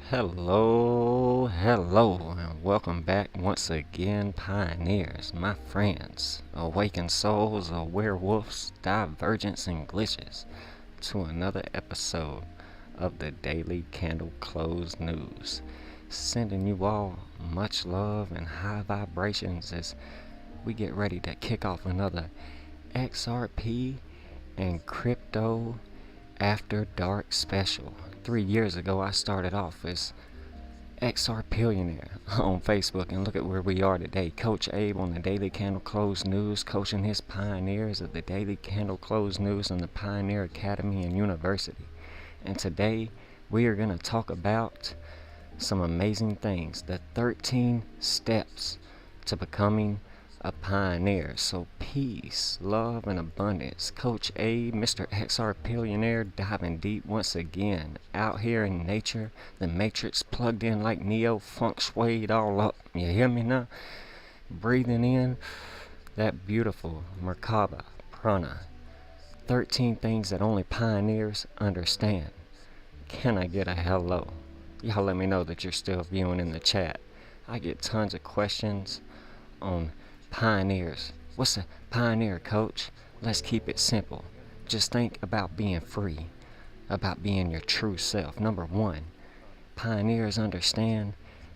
Hello, and welcome back once again, pioneers, my friends, awakened souls, werewolves, divergence, and glitches, to another episode of the Daily Candle Close News. Sending you all much love and high vibrations as we get ready to kick off another XRP and crypto after dark special. 3 years ago, I started off as XRP on Facebook, and look at where we are today. Coach Abe on the Daily Candle Close News, coaching his pioneers of the Daily Candle Close News and the Pioneer Academy and University. And today, we are going to talk about some amazing things, the 13 steps to becoming a pioneer. So peace, love, and abundance. Coach A, Mr. XR Billionaire, diving deep once again. Out here in nature, the matrix plugged in like Neo, funk swayed all up. You hear me now? Breathing in that beautiful Merkaba prana. 13 things that only pioneers understand. Can I get a hello? Y'all let me know that you're still viewing in the chat. I get tons of questions on pioneers. What's a pioneer, coach? Let's keep it simple. Just think about being free, about being your true self. Number one, pioneers understand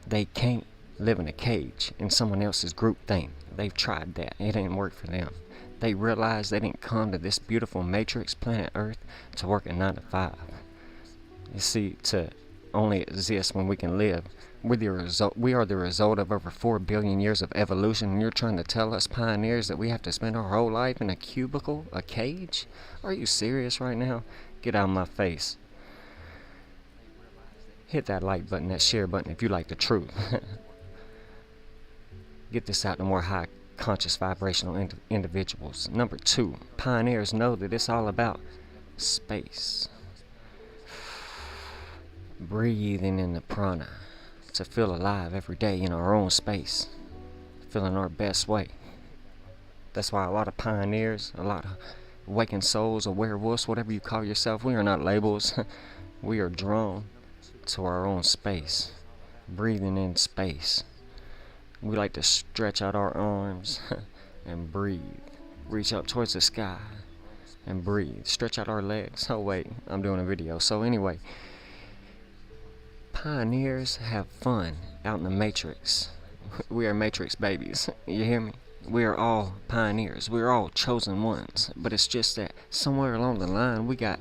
they can't live in a cage in someone else's group thing. They've tried that. It didn't work for them. They realize they didn't come to this beautiful matrix, planet Earth, to work a 9 to 5. You see, to only exist when we can live. We are the result of over 4 billion years of evolution, and you're trying to tell us pioneers that we have to spend our whole life in a cubicle, a cage? Are you serious right now? Get out of my face. Hit that like button, that share button if you like the truth. Get this out to more high conscious vibrational individuals. Number two, pioneers know that it's all about space. Breathing in the prana to feel alive every day in our own space, feeling our best way. That's why a lot of pioneers, a lot of awakened souls or werewolves, whatever you call yourself, we are not labels. We are drawn to our own space, breathing in space. We like to stretch out our arms and breathe, reach up towards the sky and breathe, stretch out our legs. Oh wait, I'm doing a video. So anyway, pioneers have fun out in the matrix. We are matrix babies. You hear me? We are all pioneers. We are all chosen ones. But it's just that somewhere along the line we got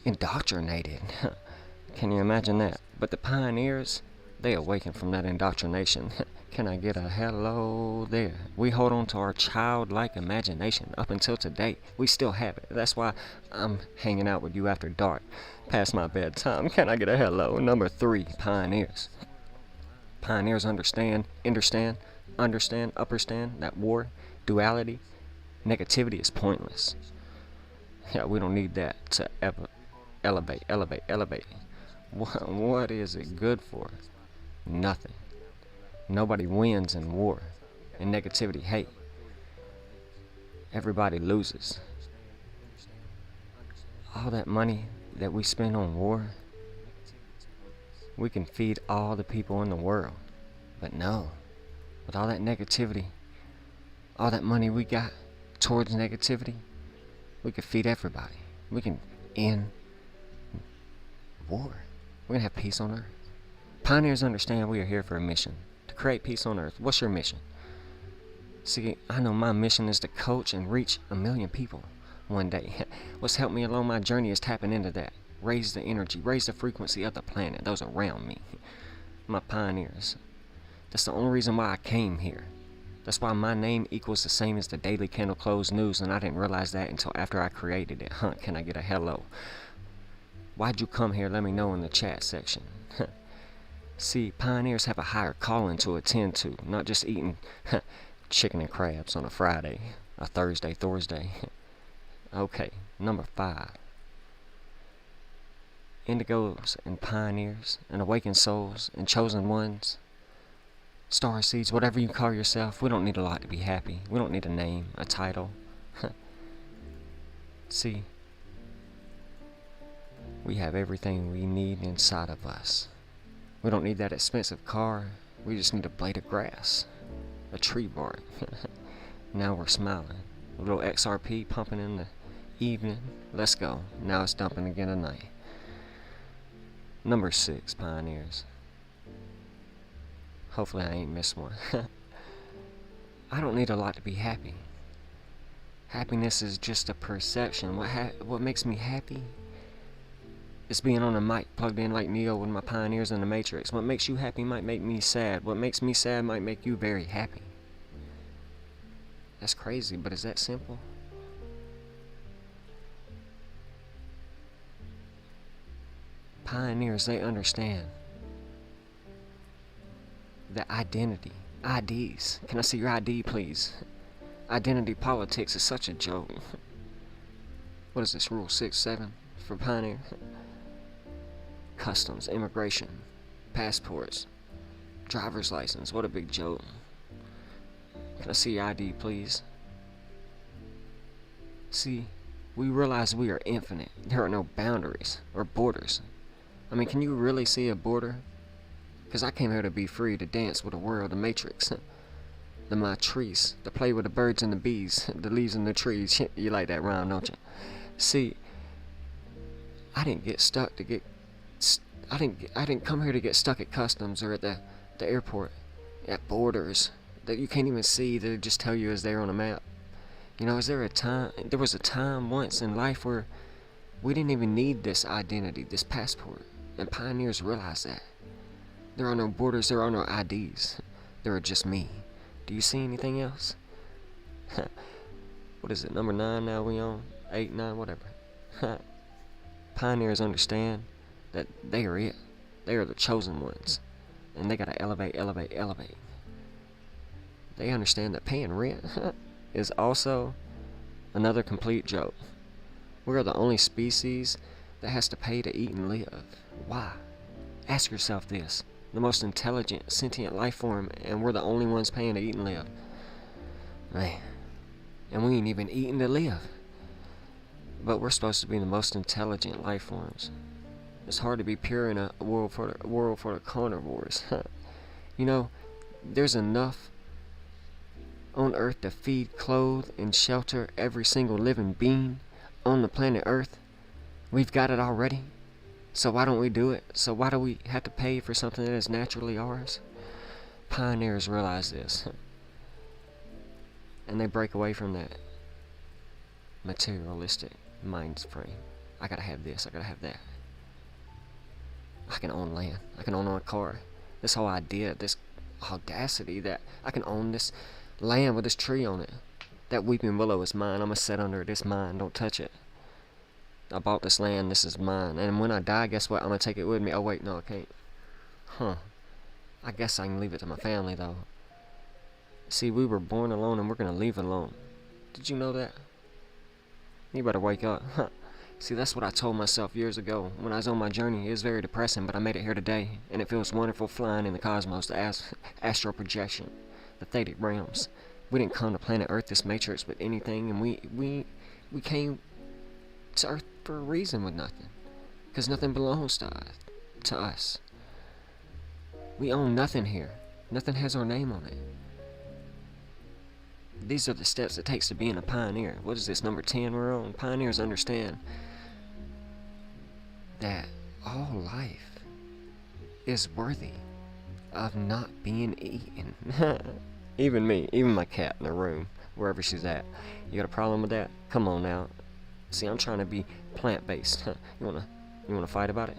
indoctrinated. Can you imagine that? But the pioneers, they awaken from that indoctrination. Can I get a hello there? We hold on to our childlike imagination up until today. We still have it. That's why I'm hanging out with you after dark, past my bedtime. Can I get a hello? Number three, pioneers. Pioneers understand that war, duality, negativity is pointless. Yeah, we don't need that to ever elevate. What is it good for? Nothing. Nobody wins in war. In negativity, hate. Everybody loses. All that money that we spend on war, we can feed all the people in the world. But no, with all that negativity, all that money we got towards negativity, we can feed everybody. We can end war. We're going to have peace on earth. Pioneers understand we are here for a mission. To create peace on earth. What's your mission? See, I know my mission is to coach and reach 1 million people one day. What's helped me along my journey is tapping into that. Raise the energy, raise the frequency of the planet, those around me. My pioneers. That's the only reason why I came here. That's why my name equals the same as the Daily Candle Close News, and I didn't realize that until after I created it. Can I get a hello? Why'd you come here? Let me know in the chat section. See, pioneers have a higher calling to attend to, not just eating chicken and crabs on a Friday, a Thursday. Okay, number 5. Indigos and pioneers and awakened souls and chosen ones, star seeds, whatever you call yourself, we don't need a lot to be happy. We don't need a name, a title. See, we have everything we need inside of us. We don't need that expensive car. We just need a blade of grass, a tree bark. Now we're smiling. A little XRP pumping in the evening. Let's go. Now it's dumping again tonight. Number 6, Pioneers. Hopefully I ain't missed one. I don't need a lot to be happy. Happiness is just a perception. What makes me happy is being on a mic plugged in like Neo with my Pioneers in the Matrix. What makes you happy might make me sad. What makes me sad might make you very happy. That's crazy, but is that simple? Pioneers, they understand that identity, IDs. Can I see your ID, please? Identity politics is such a joke. What is this, Rule 6, 7 for Pioneer? Customs, immigration, passports, driver's license. What a big joke. Can I see your ID, please? See, we realize we are infinite. There are no boundaries or borders. I mean, can you really see a border? Because I came here to be free, to dance with the world, the matrix. The matrice, to play with the birds and the bees, the leaves and the trees. You like that rhyme, don't you? See, I didn't get stuck to get... I didn't come here to get stuck at customs or at the airport, at borders that you can't even see, that just tell you is there on a map. You know, there was a time once in life where we didn't even need this identity, this passport, and Pioneers realize that. There are no borders, there are no IDs. There are just me. Do you see anything else? What is it, number 9 now we on? 8, 9, whatever. Pioneers understand that they are it. They are the chosen ones. And they gotta elevate, elevate, elevate. They understand that paying rent is also another complete joke. We are the only species that has to pay to eat and live. Why? Ask yourself this. The most intelligent, sentient life form, and we're the only ones paying to eat and live. Man. And we ain't even eating to live. But we're supposed to be the most intelligent life forms. It's hard to be pure in a world for the carnivores. You know, there's enough on Earth to feed, clothe, and shelter every single living being on the planet Earth. We've got it already. So why don't we do it? So why do we have to pay for something that is naturally ours? Pioneers realize this. And they break away from that materialistic mind frame. I gotta have this, I gotta have that. I can own land. I can own a car. This whole idea, this audacity that I can own this land with this tree on it. That weeping willow is mine. I'm gonna sit under it. It's mine. Don't touch it. I bought this land. This is mine. And when I die, guess what? I'm gonna take it with me. Oh wait, no, I can't. Huh. I guess I can leave it to my family though. See, we were born alone and we're gonna leave alone. Did you know that? You better wake up. Huh. See, that's what I told myself years ago when I was on my journey. It was very depressing, but I made it here today, and it feels wonderful flying in the cosmos, the astral projection, the Thadic realms. We didn't come to planet Earth, this matrix, with anything, and we came to Earth for a reason with nothing, because nothing belongs to us. We own nothing here. Nothing has our name on it. These are the steps it takes to being a pioneer. What is this, number 10 we're on? Pioneers understand that all life is worthy of not being eaten. Even me, even my cat in the room, wherever she's at. You got a problem with that? Come on now. See, I'm trying to be plant-based. You wanna fight about it?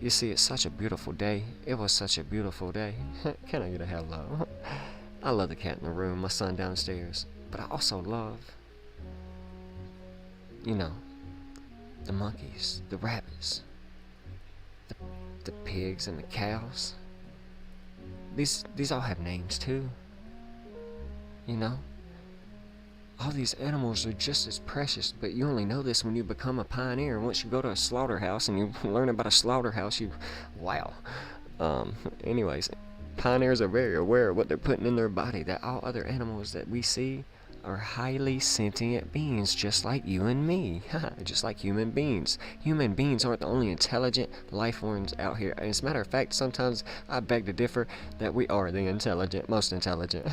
You see, it's such a beautiful day. It was such a beautiful day. Can I get a hello? I love the cat in the room, my son downstairs. But I also love, you know, the monkeys, the rabbits, the pigs and the cows. These all have names too. You know? All these animals are just as precious, but you only know this when you become a pioneer. Once you go to a slaughterhouse and you learn about a slaughterhouse, wow. Anyways, pioneers are very aware of what they're putting in their body, that all other animals that we see are highly sentient beings just like you and me. Just like human beings. Human beings aren't the only intelligent life forms out here. As a matter of fact, sometimes I beg to differ that we are the most intelligent.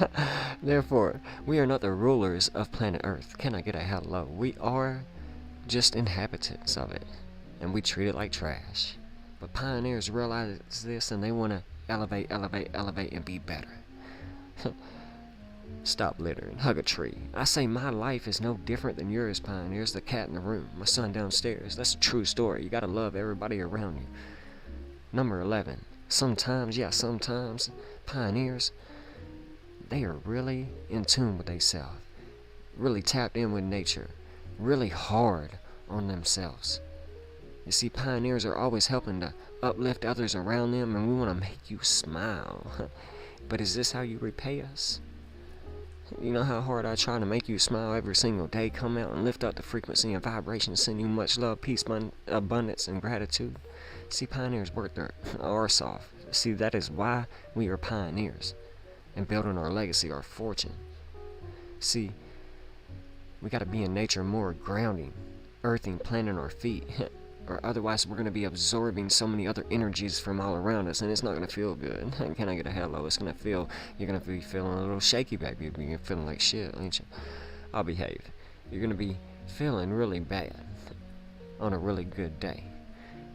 Therefore, we are not the rulers of planet Earth. Can I get a hello? We are just inhabitants of it, and we treat it like trash. But pioneers realize this, and they want to elevate, and be better. Stop littering, hug a tree. I say my life is no different than yours, pioneers. The cat in the room, my son downstairs. That's a true story. You gotta love everybody around you. Number 11. Sometimes, pioneers, they are really in tune with themselves. Really tapped in with nature. Really hard on themselves. You see, pioneers are always helping to uplift others around them, and we want to make you smile. But is this how you repay us? You know how hard I try to make you smile every single day? Come out and lift up the frequency and vibration, send you much love, peace, abundance, and gratitude. See, pioneers work their arse off. See, that is why we are pioneers, and building our legacy, our fortune. See, we got to be in nature more, grounding, earthing, planting our feet. Or otherwise we're going to be absorbing so many other energies from all around us, and it's not going to feel good. Can I get a hello? It's going to feel, you're going to be feeling a little shaky, baby. You're feeling like shit, ain't you? I'll behave. You're going to be feeling really bad on a really good day.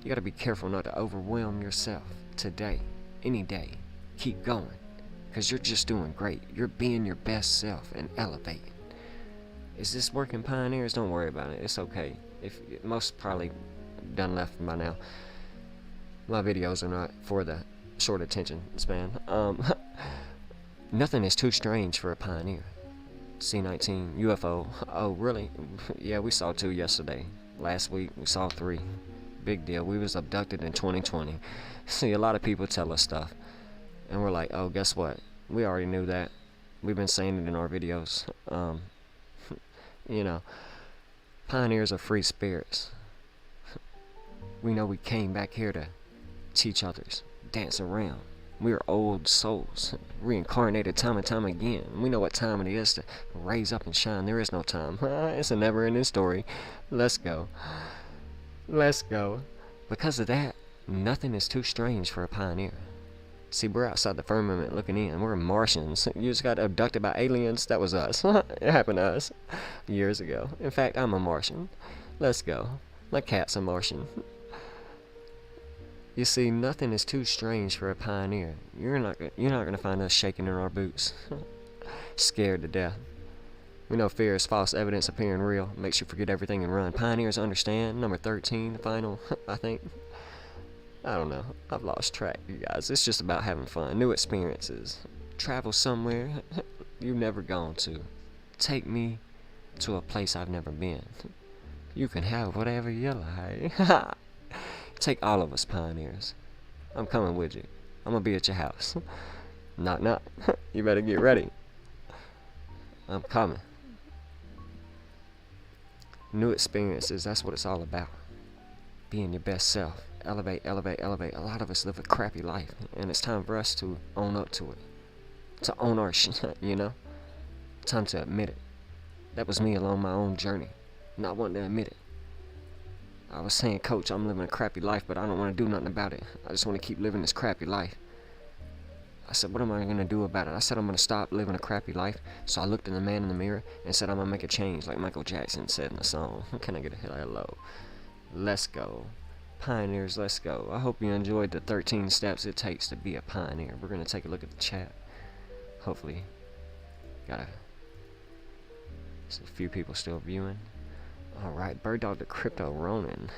You got to be careful not to overwhelm yourself today, any day. Keep going, because you're just doing great. You're being your best self and elevating. Is this working, pioneers? Don't worry about it. It's okay. If most probably done left by now. My videos are not for the short attention span. Nothing is too strange for a pioneer. C-19 UFO. Oh, really? Yeah, we saw 2 yesterday. Last week we saw 3. Big deal. We was abducted in 2020. See, a lot of people tell us stuff, and we're like, oh, guess what? We already knew that. We've been saying it in our videos. You know, pioneers are free spirits. We know we came back here to teach others, dance around. We are old souls, reincarnated time and time again. We know what time it is to raise up and shine. There is no time. It's a never-ending story. Let's go. Let's go. Because of that, nothing is too strange for a pioneer. See, we're outside the firmament looking in. We're Martians. You just got abducted by aliens. That was us. It happened to us years ago. In fact, I'm a Martian. Let's go. My cat's a Martian. You see, nothing is too strange for a pioneer. You're not gonna find us shaking in our boots, scared to death. We know fear is false evidence appearing real. Makes you forget everything and run. Pioneers understand. Number 13, the final, I think. I don't know. I've lost track, you guys. It's just about having fun, new experiences. Travel somewhere you've never gone to. Take me to a place I've never been. You can have whatever you like. Take all of us, pioneers. I'm coming with you. I'm gonna be at your house. Knock, knock. You better get ready. I'm coming. New experiences, that's what it's all about. Being your best self. Elevate. A lot of us live a crappy life, and it's time for us to own up to it. To own our shit, you know? Time to admit it. That was me along my own journey. Not wanting to admit it. I was saying, Coach, I'm living a crappy life, but I don't want to do nothing about it. I just want to keep living this crappy life. I said, what am I going to do about it? I said, I'm going to stop living a crappy life. So I looked at the man in the mirror and said, I'm going to make a change, like Michael Jackson said in the song. Can I get a hello? Let's go. Pioneers, let's go. I hope you enjoyed the 13 steps it takes to be a pioneer. We're going to take a look at the chat. Hopefully, there's a few people still viewing. Alright, Bird Dog the Crypto Ronin.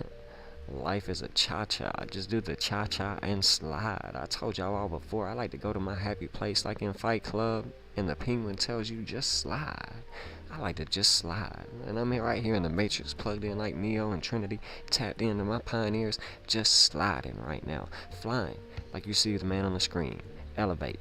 Life is a cha-cha. Just do the cha-cha and slide. I told y'all all before, I like to go to my happy place like in Fight Club, and the penguin tells you just slide. I like to just slide. And I'm here right here in the Matrix, plugged in like Neo and Trinity, tapped into my pioneers, just sliding right now. Flying, like you see the man on the screen. Elevate.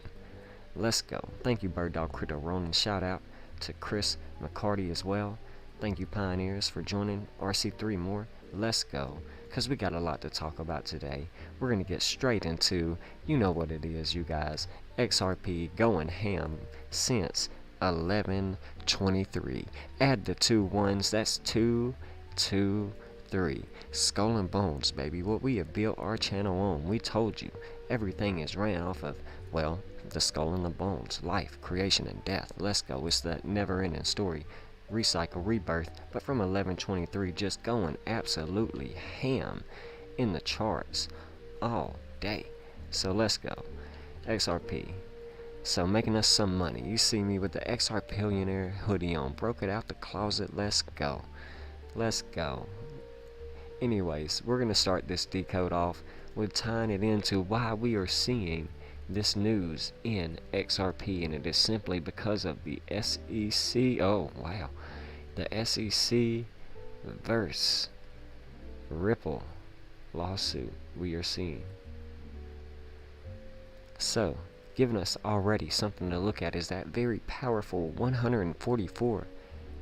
Let's go. Thank you, Bird Dog Crypto Ronin. Shout out to Chris McCarty as well. Thank you, pioneers, for joining RC3 more. Let's go, because we got a lot to talk about today. We're going to get straight into, you know what it is, you guys. XRP going ham since 1123. Add the 2 ones, that's 2, 2, 3. Skull and Bones, baby, what we have built our channel on. We told you, everything is ran off of, well, the skull and the bones, life, creation, and death. Let's go, it's that never-ending story. Recycle, rebirth, but from 1123, just going absolutely ham in the charts all day. So let's go. XRP. So making us some money. You see me with the XR Pioneer hoodie on. Broke it out the closet. Let's go. Let's go. Anyways, we're going to start this decode off with tying it into why we are seeing this news in XRP, and it is simply because of the SEC. Oh, wow. The SEC versus Ripple lawsuit we are seeing. So, giving us already something to look at is that very powerful 144,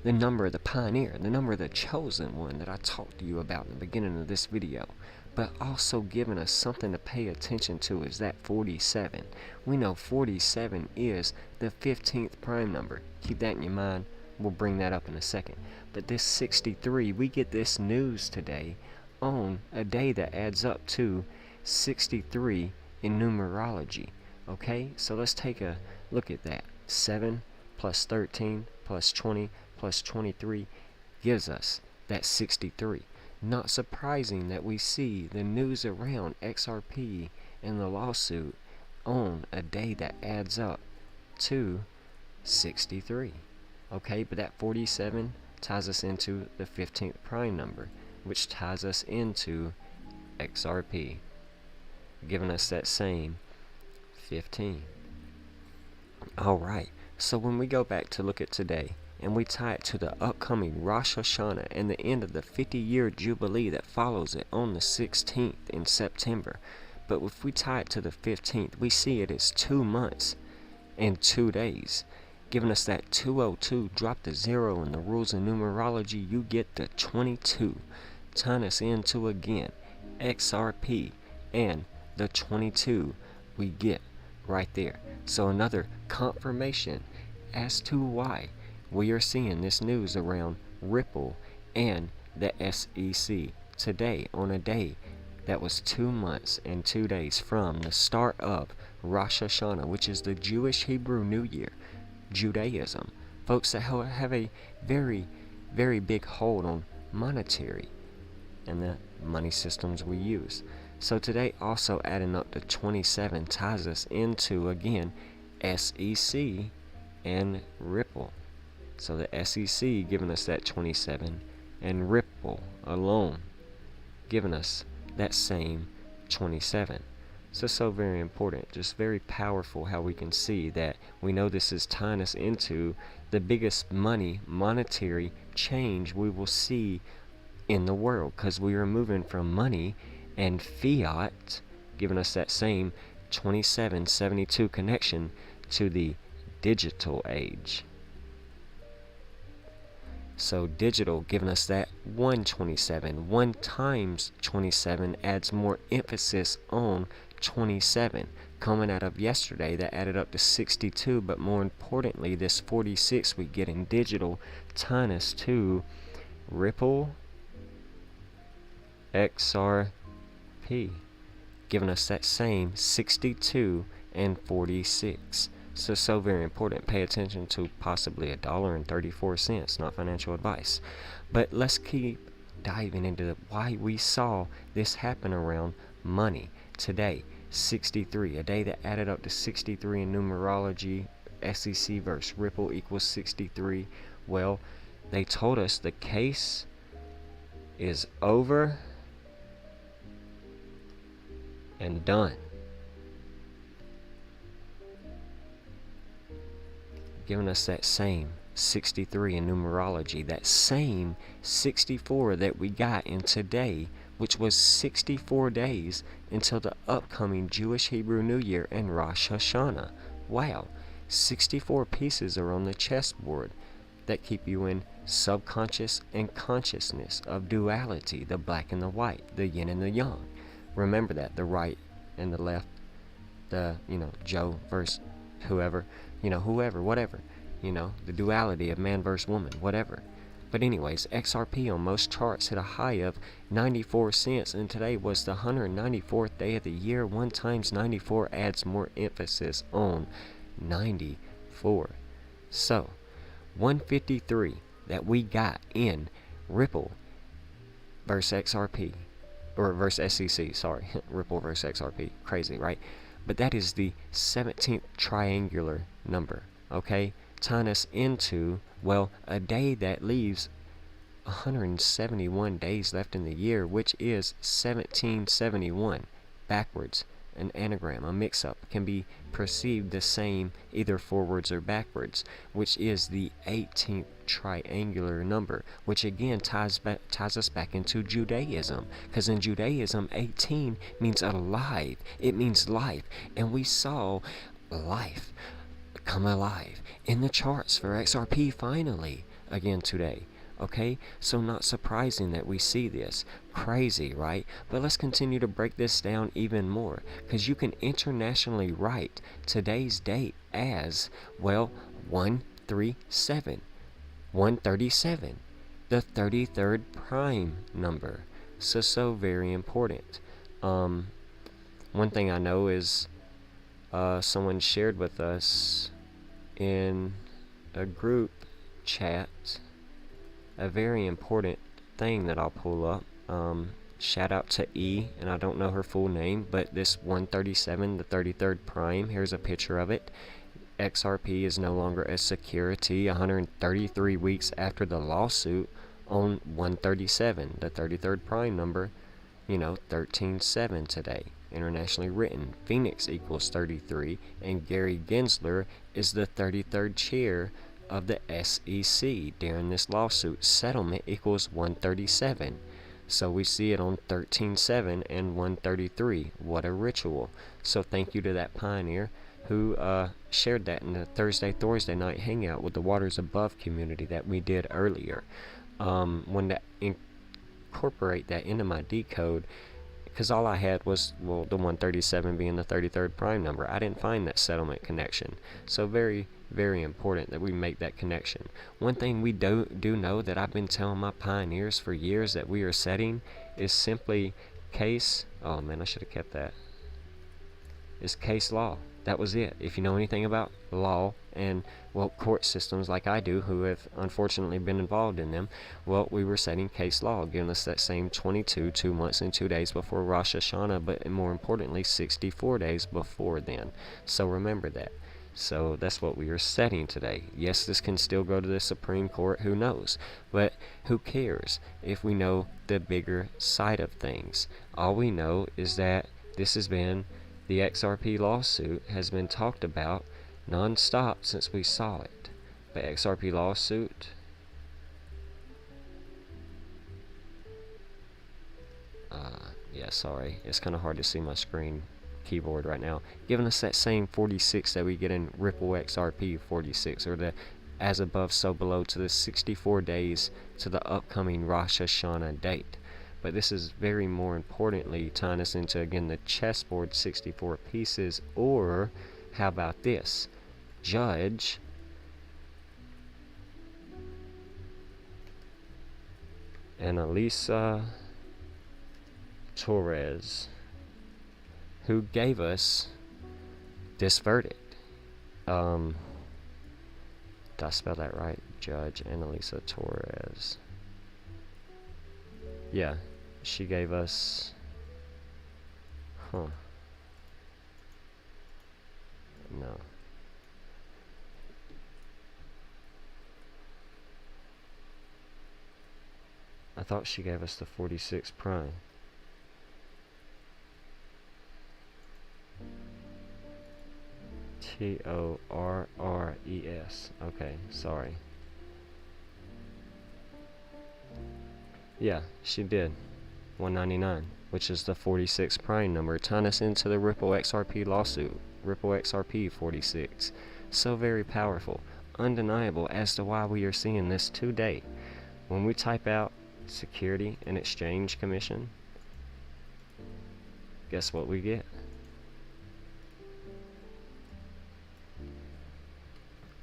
the number of the pioneer, the number of the chosen one that I talked to you about in the beginning of this video. But also giving us something to pay attention to is that 47. We know 47 is the 15th prime number. Keep that in your mind. We'll bring that up in a second. But this 63, we get this news today on a day that adds up to 63 in numerology. Okay, so let's take a look at that. 7 plus 13 plus 20 plus 23 gives us that 63. Not surprising that we see the news around XRP and the lawsuit on a day that adds up to 63. Okay, but that 47 ties us into the 15th prime number, which ties us into XRP, giving us that same 15. Alright, so when we go back to look at today, and we tie it to the upcoming Rosh Hashanah and the end of the 50-year Jubilee that follows it on the 16th in September. But if we tie it to the 15th, we see it is 2 months and 2 days, giving us that 202. Drop the 0 in the rules of numerology, you get the 22. Tying us into again XRP and the 22 we get right there. So another confirmation as to why we are seeing this news around Ripple and the SEC today on a day that was 2 months and 2 days from the start of Rosh Hashanah, which is the Jewish Hebrew New Year, Judaism. Folks that have a very, very big hold on monetary and the money systems we use. So today also adding up to 27 ties us into again SEC and Ripple. So the SEC giving us that 27 and Ripple alone giving us that same 27. So very important, just very powerful how we can see that we know this is tying us into the biggest monetary change we will see in the world, because we are moving from money and fiat, giving us that same 2772 connection to the digital age. So digital giving us that 127. 1 times 27 adds more emphasis on 27. Coming out of yesterday that added up to 62, but more importantly this 46 we get in digital tying us to Ripple XRP, giving us that same 62 and 46. So very important. Pay attention to possibly $1.34, not financial advice. But let's keep diving into why we saw this happen around money today. 63, a day that added up to 63 in numerology. SEC versus Ripple equals 63. Well, they told us the case is over and done. Giving us that same 63 in numerology, that same 64 that we got in today, which was 64 days until the upcoming Jewish Hebrew New Year and Rosh Hashanah. Wow, 64 pieces are on the chessboard that keep you in subconscious and consciousness of duality, the black and the white, the yin and the yang. Remember that, the right and the left, the, Joe versus whoever, whoever, whatever. You know, the duality of man versus woman, whatever. But anyways, XRP on most charts hit a high of 94 cents, and today was the 194th day of the year. 1 times 94 adds more emphasis on 94. So, 153 that we got in Ripple versus XRP, or versus SEC, sorry, Ripple versus XRP, crazy, right? But that is the 17th triangular number, okay? Tying us into, well, a day that leaves 171 days left in the year, which is 1771 backwards. An anagram, a mix-up, can be perceived the same either forwards or backwards, which is the 18th triangular number, which again ties us back into Judaism, because in Judaism 18 means alive, it means life, and we saw life come alive in the charts for XRP finally again today. Okay, so not surprising that we see this. Crazy, right? But let's continue to break this down even more, because you can internationally write today's date as, well, 137, 137, the 33rd prime number. So very important. One thing I know is someone shared with us in a group chat a very important thing that I'll pull up. Shout out to E, and I don't know her full name, but this 137, the 33rd prime, here's a picture of it. XRP is no longer a security 133 weeks after the lawsuit on 137, the 33rd prime number, you know, 13.7 today. Internationally written, Phoenix equals 33, and Gary Gensler is the 33rd chair of the SEC during this lawsuit. Settlement equals 137. So we see it on 13.7 and 133. What a ritual. So thank you to that pioneer who shared that in the Thursday night hangout with the Waters Above community that we did earlier. When to incorporate that into my decode, because all I had was, well, the 137 being the 33rd prime number. I didn't find that settlement connection. So very, very important that we make that connection. One thing we do know that I've been telling my pioneers for years that we are setting is simply case, oh man, I should have kept that. It's case law. That was it. If you know anything about law and, well, court systems like I do, who have unfortunately been involved in them, well, we were setting case law, giving us that same 22, 2 months and 2 days before Rosh Hashanah, but more importantly, 64 days before then. So remember that. So that's what we are setting today. Yes, this can still go to the Supreme Court, who knows? But who cares if we know the bigger side of things? All we know is that this has been, the XRP lawsuit has been talked about non-stop since we saw it. The XRP lawsuit, yeah, sorry, it's kind of hard to see my screen keyboard right now, giving us that same 46 that we get in Ripple XRP 46, or the as above so below, to the 64 days to the upcoming Rosh Hashanah date. But this is very more importantly tying us into, again, the chessboard 64 pieces. Or how about this? Judge Annalisa Torres, who gave us this verdict. Did I spell that right? Judge Annalisa Torres. Yeah, she gave us, no. I thought she gave us the 46 prime. Torres. Okay, sorry. Yeah, she did. 199, which is the 46 prime number, tying us into the Ripple XRP lawsuit. Ripple XRP 46. So very powerful. Undeniable as to why we are seeing this today. When we type out Security and Exchange Commission, guess what we get?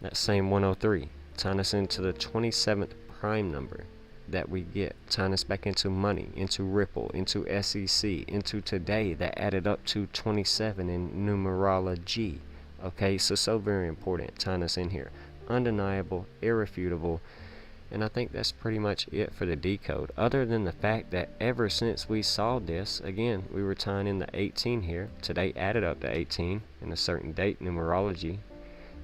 That same 103, tying us into the 27th prime number that we get, tying us back into money, into Ripple, into SEC, into today, that added up to 27 in numerology. Okay, so very important, tying us in here. Undeniable, irrefutable, and I think that's pretty much it for the decode, other than the fact that ever since we saw this, again, we were tying in the 18 here. Today added up to 18 in a certain date numerology,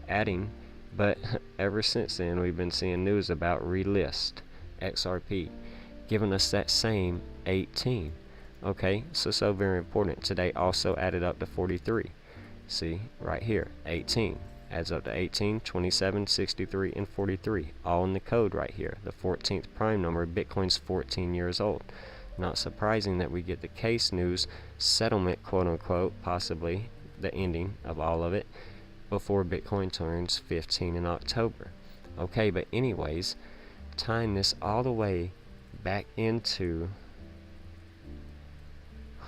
adding, but ever since then we've been seeing news about relist XRP, giving us that same 18. Okay, so very important. Today also added up to 43. See, right here, 18. Adds up to 18, 27, 63, and 43. All in the code right here. The 14th prime number. Bitcoin's 14 years old. Not surprising that we get the case news settlement, quote unquote, possibly the ending of all of it, before Bitcoin turns 15 in October. Okay, but anyways, tying this all the way back into,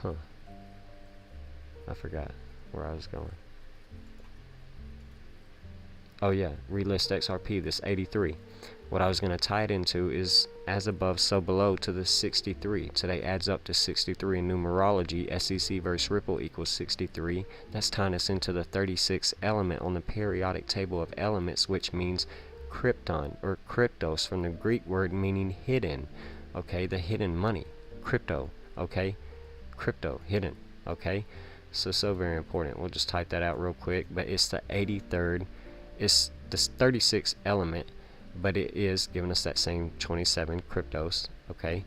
I forgot where I was going. Oh yeah, relist XRP, this 83. What I was going to tie it into is as above, so below to the 63. Today adds up to 63 in numerology. SEC versus Ripple equals 63. That's tying us into the 36th element on the periodic table of elements, which means krypton or kryptos, from the Greek word meaning hidden. Okay, the hidden money. Crypto. Okay, crypto, hidden. Okay, so very important. We'll just type that out real quick. But it's the 83rd. It's the 36th element, but it is giving us that same 27 cryptos, okay?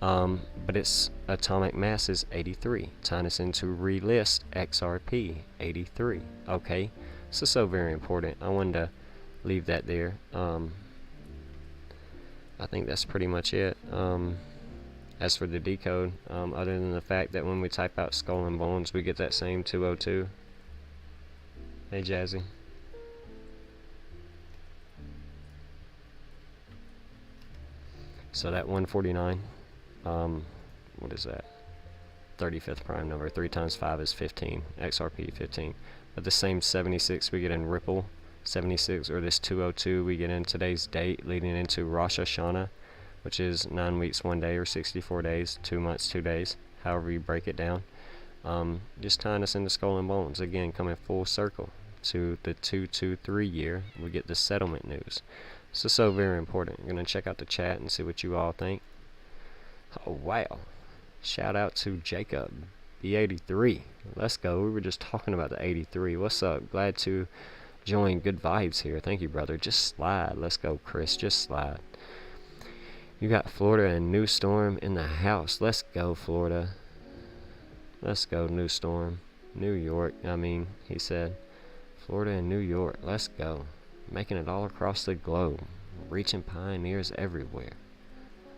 But its atomic mass is 83, tying us into relist XRP 83, okay? So very important. I wanted to leave that there. I think that's pretty much it. As for the decode, other than the fact that when we type out skull and bones, we get that same 202. Hey, Jazzy. So that 149, what is that? 35th prime number. 3 times 5 is 15. XRP 15. But the same 76 we get in Ripple, 76, or this 202 we get in today's date, leading into Rosh Hashanah, which is 9 weeks 1 day, or 64 days, 2 months 2 days, however you break it down. Just tying us into skull and bones. Again, coming full circle to the 223 year, we get the settlement news. So very important. I'm going to check out the chat and see what you all think. Oh, wow. Shout out to Jacob, B83. Let's go. We were just talking about the 83. What's up? Glad to join. Good vibes here. Thank you, brother. Just slide. Let's go, Chris. Just slide. You got Florida and New Storm in the house. Let's go, Florida. Let's go, New Storm. New York, he said. Florida and New York. Let's go. Making it all across the globe, reaching pioneers everywhere.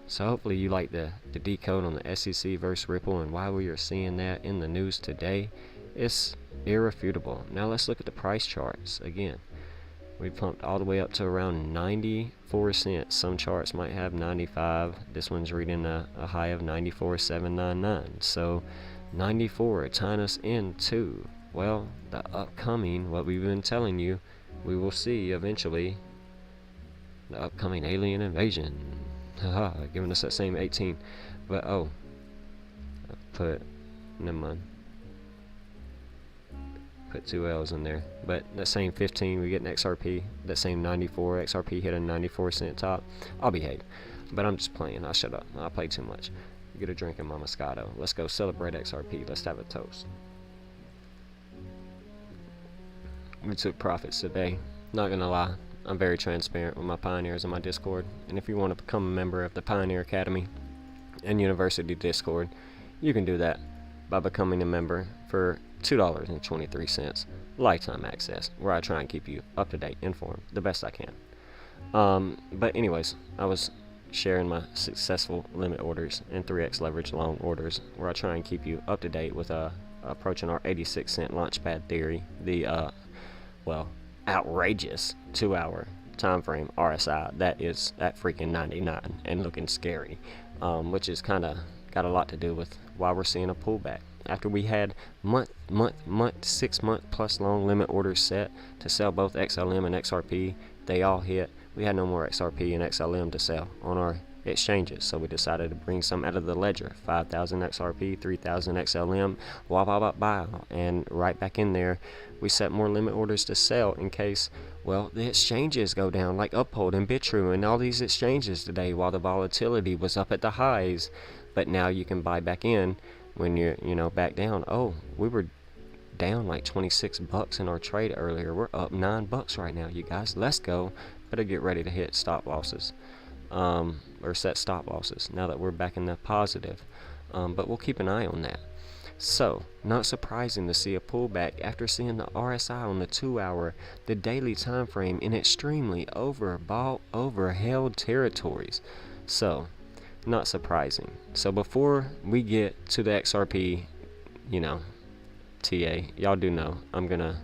So hopefully you like the decode on the SEC versus Ripple, and why we are seeing that in the news today. It's irrefutable. Now let's look at the price charts again. We pumped all the way up to around 94 cents. Some charts might have 95. This one's reading a high of 94.799. So 94 tying us into, well, the upcoming, what we've been telling you, we will see eventually, the upcoming alien invasion. Haha, giving us that same 18. But oh, I put, never mind, put 2 L's in there. But that same 15 we get in XRP, that same 94, XRP hit a 94 cent top. I'll behave, but I'm just playing. I'll shut up. I play too much. Get a drink in my Moscato. Let's go celebrate XRP. Let's have a toast. We took profits today. Not gonna lie, I'm very transparent with my pioneers in my Discord, and if you want to become a member of the Pioneer Academy and University Discord, you can do that by becoming a member for $2.23, lifetime access, where I try and keep you up to date, informed, the best I can. But anyways, I was sharing my successful limit orders and 3x leverage loan orders, where I try and keep you up to date with approaching our 86-cent launchpad theory, the well, outrageous 2-hour time frame RSI that is at freaking 99 and looking scary, which is kind of got a lot to do with why we're seeing a pullback. After we had 6 month plus long limit orders set to sell both XLM and XRP, they all hit. We had no more XRP and XLM to sell on our exchanges, so we decided to bring some out of the ledger. 5,000 XRP, 3,000 XLM, and right back in there we set more limit orders to sell in case, well, the exchanges go down, like Uphold and Bitrue and all these exchanges today, while the volatility was up at the highs. But now you can buy back in when you're back down. Oh, we were down like 26 bucks in our trade earlier. We're up 9 bucks right now, you guys. Let's go. Better get ready to hit stop losses, or set stop losses now that we're back in the positive. But we'll keep an eye on that. So, not surprising to see a pullback after seeing the RSI on the 2-hour, the daily time frame in extremely overbought, overheld territories. So, not surprising. So before we get to the XRP, TA, y'all do know I'm gonna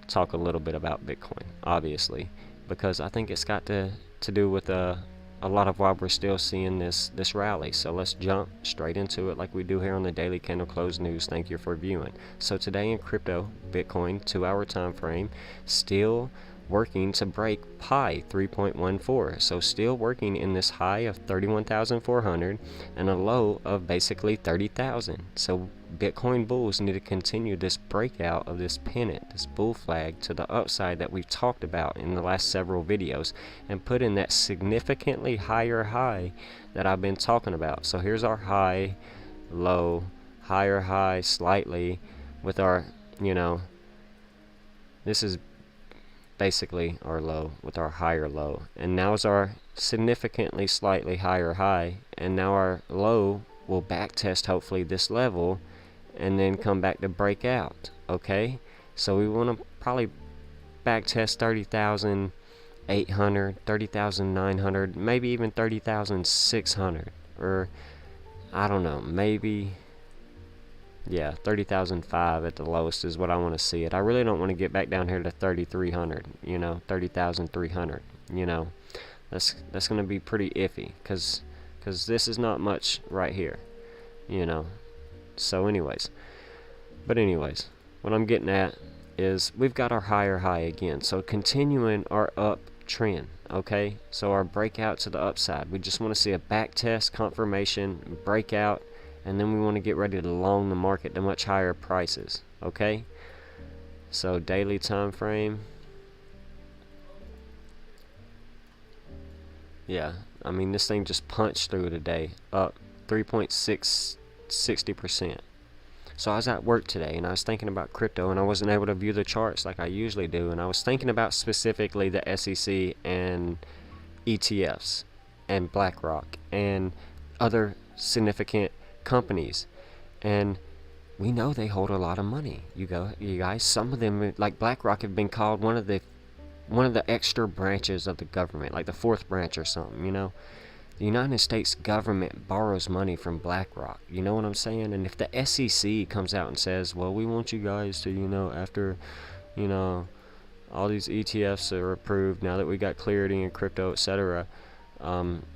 talk a little bit about Bitcoin, obviously, because I think it's got to do with a lot of why we're still seeing this rally. So let's jump straight into it like we do here on the Daily Candle Close News. Thank you for viewing. So today in crypto, Bitcoin 2-hour time frame, still working to break Pi 3.14, so still working in this high of 31,400 and a low of basically 30,000. So Bitcoin bulls need to continue this breakout of this pennant, this bull flag to the upside that we've talked about in the last several videos, and put in that significantly higher high that I've been talking about. So here's our high, low, higher high slightly with our, this is basically our low with our higher low, and now's our significantly slightly higher high, and now our low will back test hopefully this level and then come back to break out. Okay, so we want to probably back test 30,800, 30,900, maybe even 30,600, or I don't know, maybe 30,005 at the lowest is what I want to see it. I really don't want to get back down here to 3,300, 30,300, that's going to be pretty iffy, because this is not much right here, so anyways, what I'm getting at is we've got our higher high again, so continuing our up trend. Okay, so our breakout to the upside, we just want to see a back test, confirmation, breakout, and then we want to get ready to long the market to much higher prices. Okay, so daily time frame, I mean, this thing just punched through today, up 3.60%. So I was at work today and I was thinking about crypto, and I wasn't able to view the charts like I usually do, and I was thinking about specifically the SEC and ETFs and BlackRock and other significant companies, and we know they hold a lot of money. You guys, some of them, like BlackRock, have been called one of the extra branches of the government, like the fourth branch or something. The United States government borrows money from BlackRock. You know what I'm saying? And if the SEC comes out and says, well, we want you guys to, after all these ETFs are approved, now that we got clarity in crypto, etc.,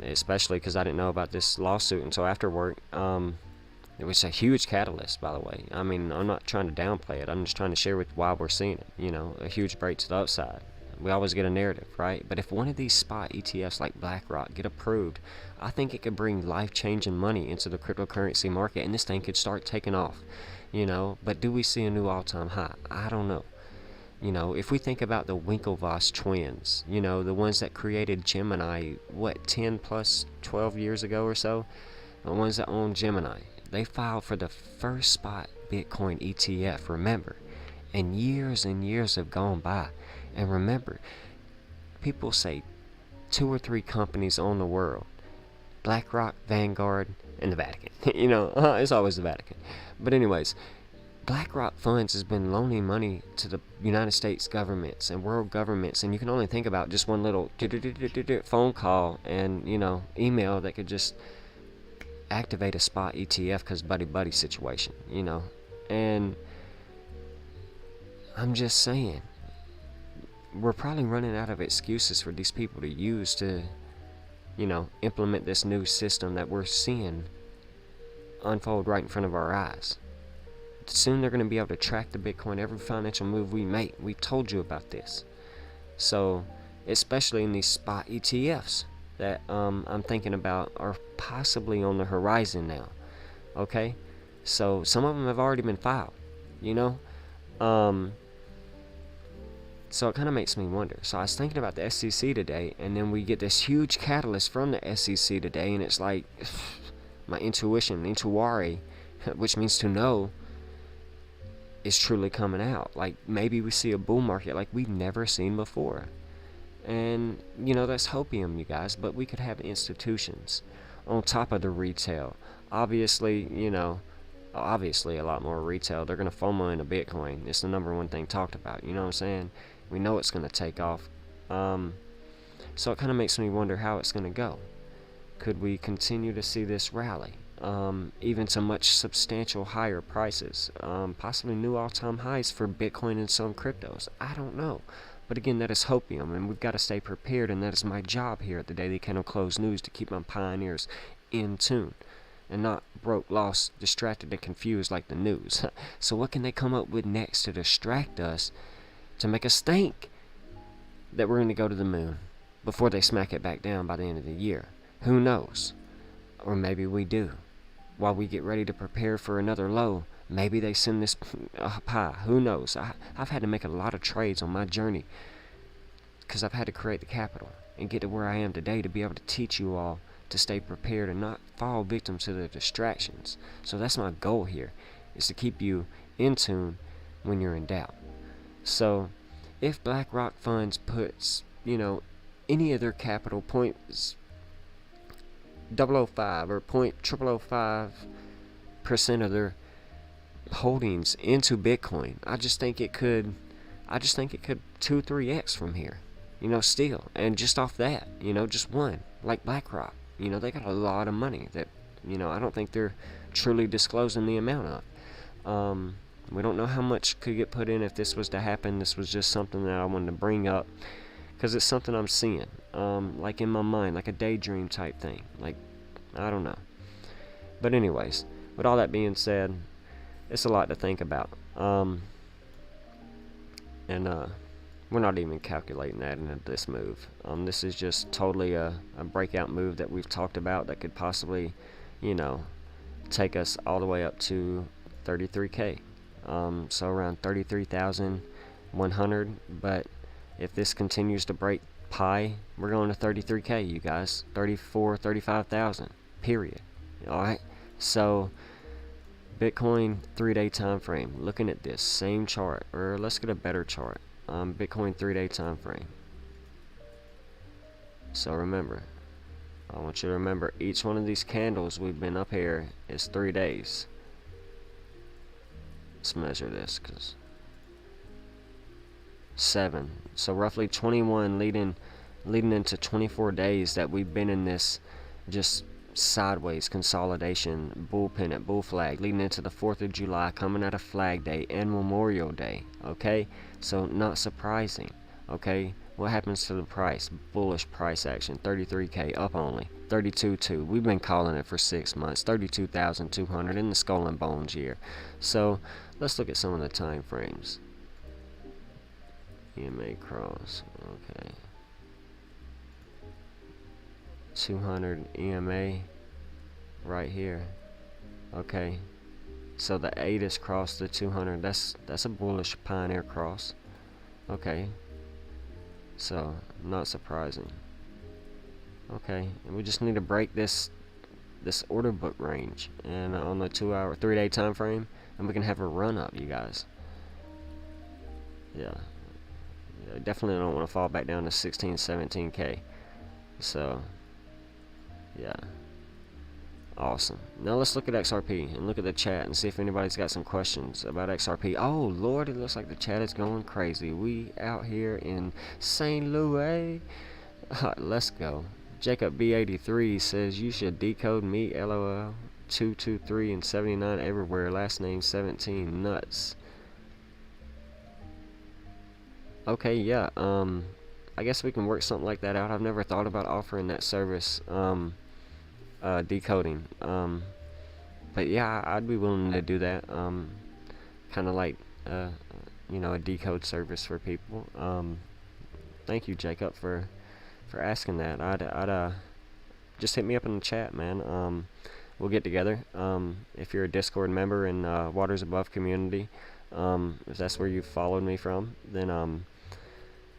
especially because I didn't know about this lawsuit until after work. It was a huge catalyst, by the way. I mean, I'm not trying to downplay it. I'm just trying to share with why we're seeing it. A huge break to the upside. We always get a narrative, right? But if one of these spot ETFs like BlackRock get approved, I think it could bring life-changing money into the cryptocurrency market, and this thing could start taking off. But do we see a new all-time high? I don't know. If we think about the Winklevoss twins, the ones that created Gemini, 10 plus 12 years ago or so, the ones that own Gemini, they filed for the first spot Bitcoin ETF, remember? And years have gone by. And remember, people say 2 or 3 companies own the world: BlackRock, Vanguard, and the Vatican. It's always the Vatican. But anyways, BlackRock Funds has been loaning money to the United States governments and world governments, and you can only think about just one little phone call and email that could just activate a spot ETF, because buddy situation, and I'm just saying, we're probably running out of excuses for these people to use to implement this new system that we're seeing unfold right in front of our eyes. Soon they're going to be able to track the Bitcoin, every financial move we make. We told you about this. So, especially in these spot ETFs that I'm thinking about are possibly on the horizon now. Okay? So, some of them have already been filed, you know? So it kind of makes me wonder. So I was thinking about the SEC today, and then we get this huge catalyst from the SEC today, and it's like my intuition, intuare, which means to know, is truly coming out. Like maybe we see a bull market like we've never seen before. And you know, that's hopium, you guys, but we could have institutions on top of the retail. Obviously, you know, obviously a lot more retail. They're going to FOMO into Bitcoin. It's the number one thing talked about, you know what I'm saying? We know it's going to take off. So it kind of makes me wonder how it's going to go. Could we continue to see this rally? Even to much substantial higher prices, possibly new all-time highs for Bitcoin and some cryptos. I don't know. But again, that is hopium, and we've got to stay prepared, and that is my job here at the Daily Candle Close News, to keep my pioneers in tune and not broke, lost, distracted, and confused like the news. So what can they come up with next to distract us, to make us think that we're going to go to the moon before they smack it back down by the end of the year? Who knows? Or maybe we do. While we get ready to prepare for another low, maybe they send this up high. Who knows? I've had to make a lot of trades on my journey because I've had to create the capital and get to where I am today to be able to teach you all to stay prepared and not fall victim to the distractions. So that's my goal here, is to keep you in tune when you're in doubt. So if BlackRock Funds puts, you know, any of their capital, 0.005 or 0.0005% of their holdings into Bitcoin, I just think it could 2-3x from here, you know, still, and just off that, you know, just one, like BlackRock, you know, they got a lot of money that, you know, I don't think they're truly disclosing the amount of. We don't know how much could get put in if this was to happen. This was just something that I wanted to bring up because it's something I'm seeing, like in my mind, like a daydream type thing, like, I don't know. But anyways, with all that being said, it's a lot to think about. And we're not even calculating that into this move. This is just totally a breakout move that we've talked about that could possibly, you know, take us all the way up to 33K. So around 33,100. But if this continues to break pi, we're going to 33K, you guys. 35,000, period. Alright? So Bitcoin 3-day time frame. Looking at this same chart, or let's get a better chart. Bitcoin 3-day time frame. So remember, I want you to remember, each one of these candles we've been up here is 3 days. Let's measure this, cause 7. So roughly 21 leading into 24 days that we've been in this just sideways consolidation, bull pennant, bull flag, leading into the 4th of July, coming out of Flag Day and Memorial Day. Okay, so not surprising. Okay, what happens to the price? Bullish price action. 33K up only. 32.2. We've been calling it for 6 months. 32,200 in the skull and bones year. So let's look at some of the time frames. EMA cross. Okay. 200 EMA right here. Okay, so the 8 is crossed the 200. That's a bullish pioneer cross. Okay, so not surprising. Okay, and we just need to break this order book range, and on the 3-day time frame, and we can have a run up, you guys. Yeah, definitely don't want to fall back down to 16-17K. So yeah, awesome. Now let's look at XRP and look at the chat and see if anybody's got some questions about XRP. Oh Lord, it looks like the chat is going crazy. We out here in St. Louis. Let's go. Jacob B83 says you should decode me. LOL. 223 and 79 everywhere. Last name 17. Nuts. Okay, yeah. I guess we can work something like that out. I've never thought about offering that service. Decoding. But yeah, I'd be willing to do that. Kind of like a decode service for people. Thank you, Jacob, for asking that. I'd just hit me up in the chat, man. We'll get together. If you're a Discord member in Waters Above community, if that's where you followed me from, then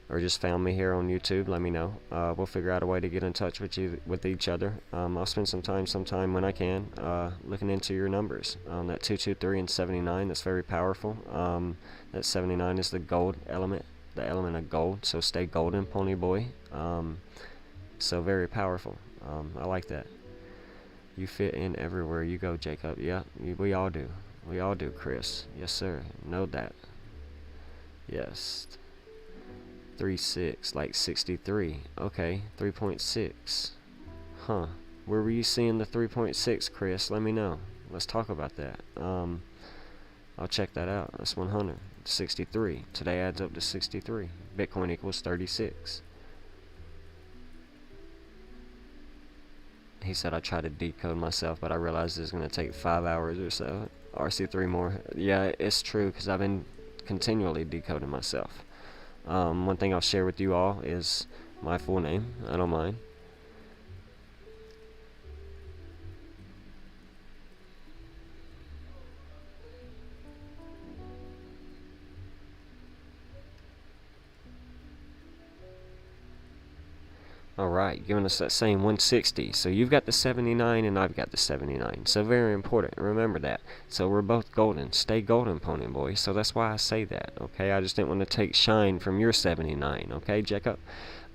or just found me here on YouTube, let me know. We'll figure out a way to get in touch with each other. I'll spend some time sometime when I can looking into your numbers. That 223 and 79, that's very powerful. That 79 is the gold element, the element of gold. So stay golden, pony boy. So very powerful. I like that. You fit in everywhere you go, Jacob. Yeah, we all do. We all do, Chris. Yes, sir. Know that. Yes. 3.6, like 63. Okay, 3.6. Huh. Where were you seeing the 3.6, Chris? Let me know. Let's talk about that. I'll check that out. That's 100. 63. Today adds up to 63. Bitcoin equals 36. He said I tried to decode myself, but I realized it's going to take 5 hours or so. RC3 more. Yeah, it's true, because I've been continually decoding myself. One thing I'll share with you all is my full name. I don't mind. Alright, giving us that same 160. So you've got the 79 and I've got the 79. So very important. Remember that. So we're both golden. Stay golden, pony boy. So that's why I say that. Okay, I just didn't want to take shine from your 79. Okay, Jacob?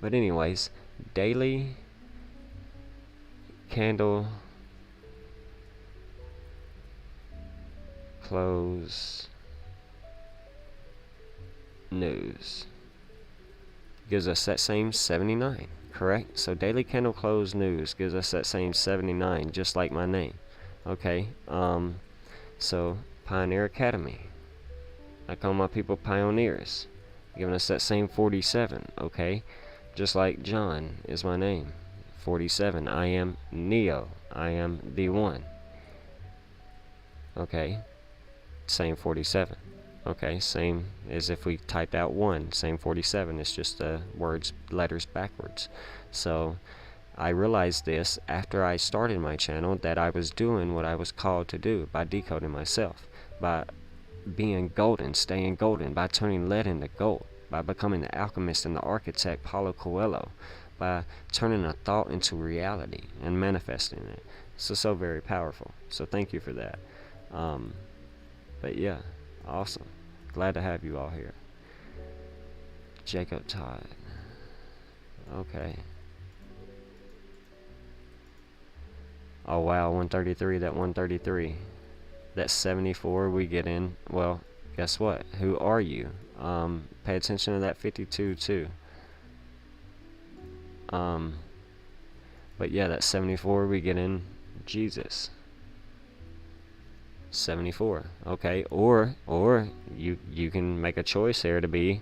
But anyways, daily candle close news gives us that same 79. Correct? So daily candle close news gives us that same 79, just like my name. Okay, so Pioneer Academy, I call my people pioneers, giving us that same 47. Okay, just like John is my name, 47. I am Neo, I am the one. Okay, same 47. Okay, same as if we typed out 1, same 47. It's just the letters backwards. So I realized this after I started my channel, that I was doing what I was called to do by decoding myself, by being golden, staying golden, by turning lead into gold, by becoming the alchemist and the architect Paulo Coelho, by turning a thought into reality and manifesting it. So very powerful. So thank you for that. But yeah. Awesome. Glad to have you all here. Jacob Todd. Okay. Oh wow, 133, that 133. That 74 we get in. Well, guess what? Who are you? Pay attention to that 52 too. But yeah, that 74 we get in Jesus. 74. Okay, or you can make a choice here to be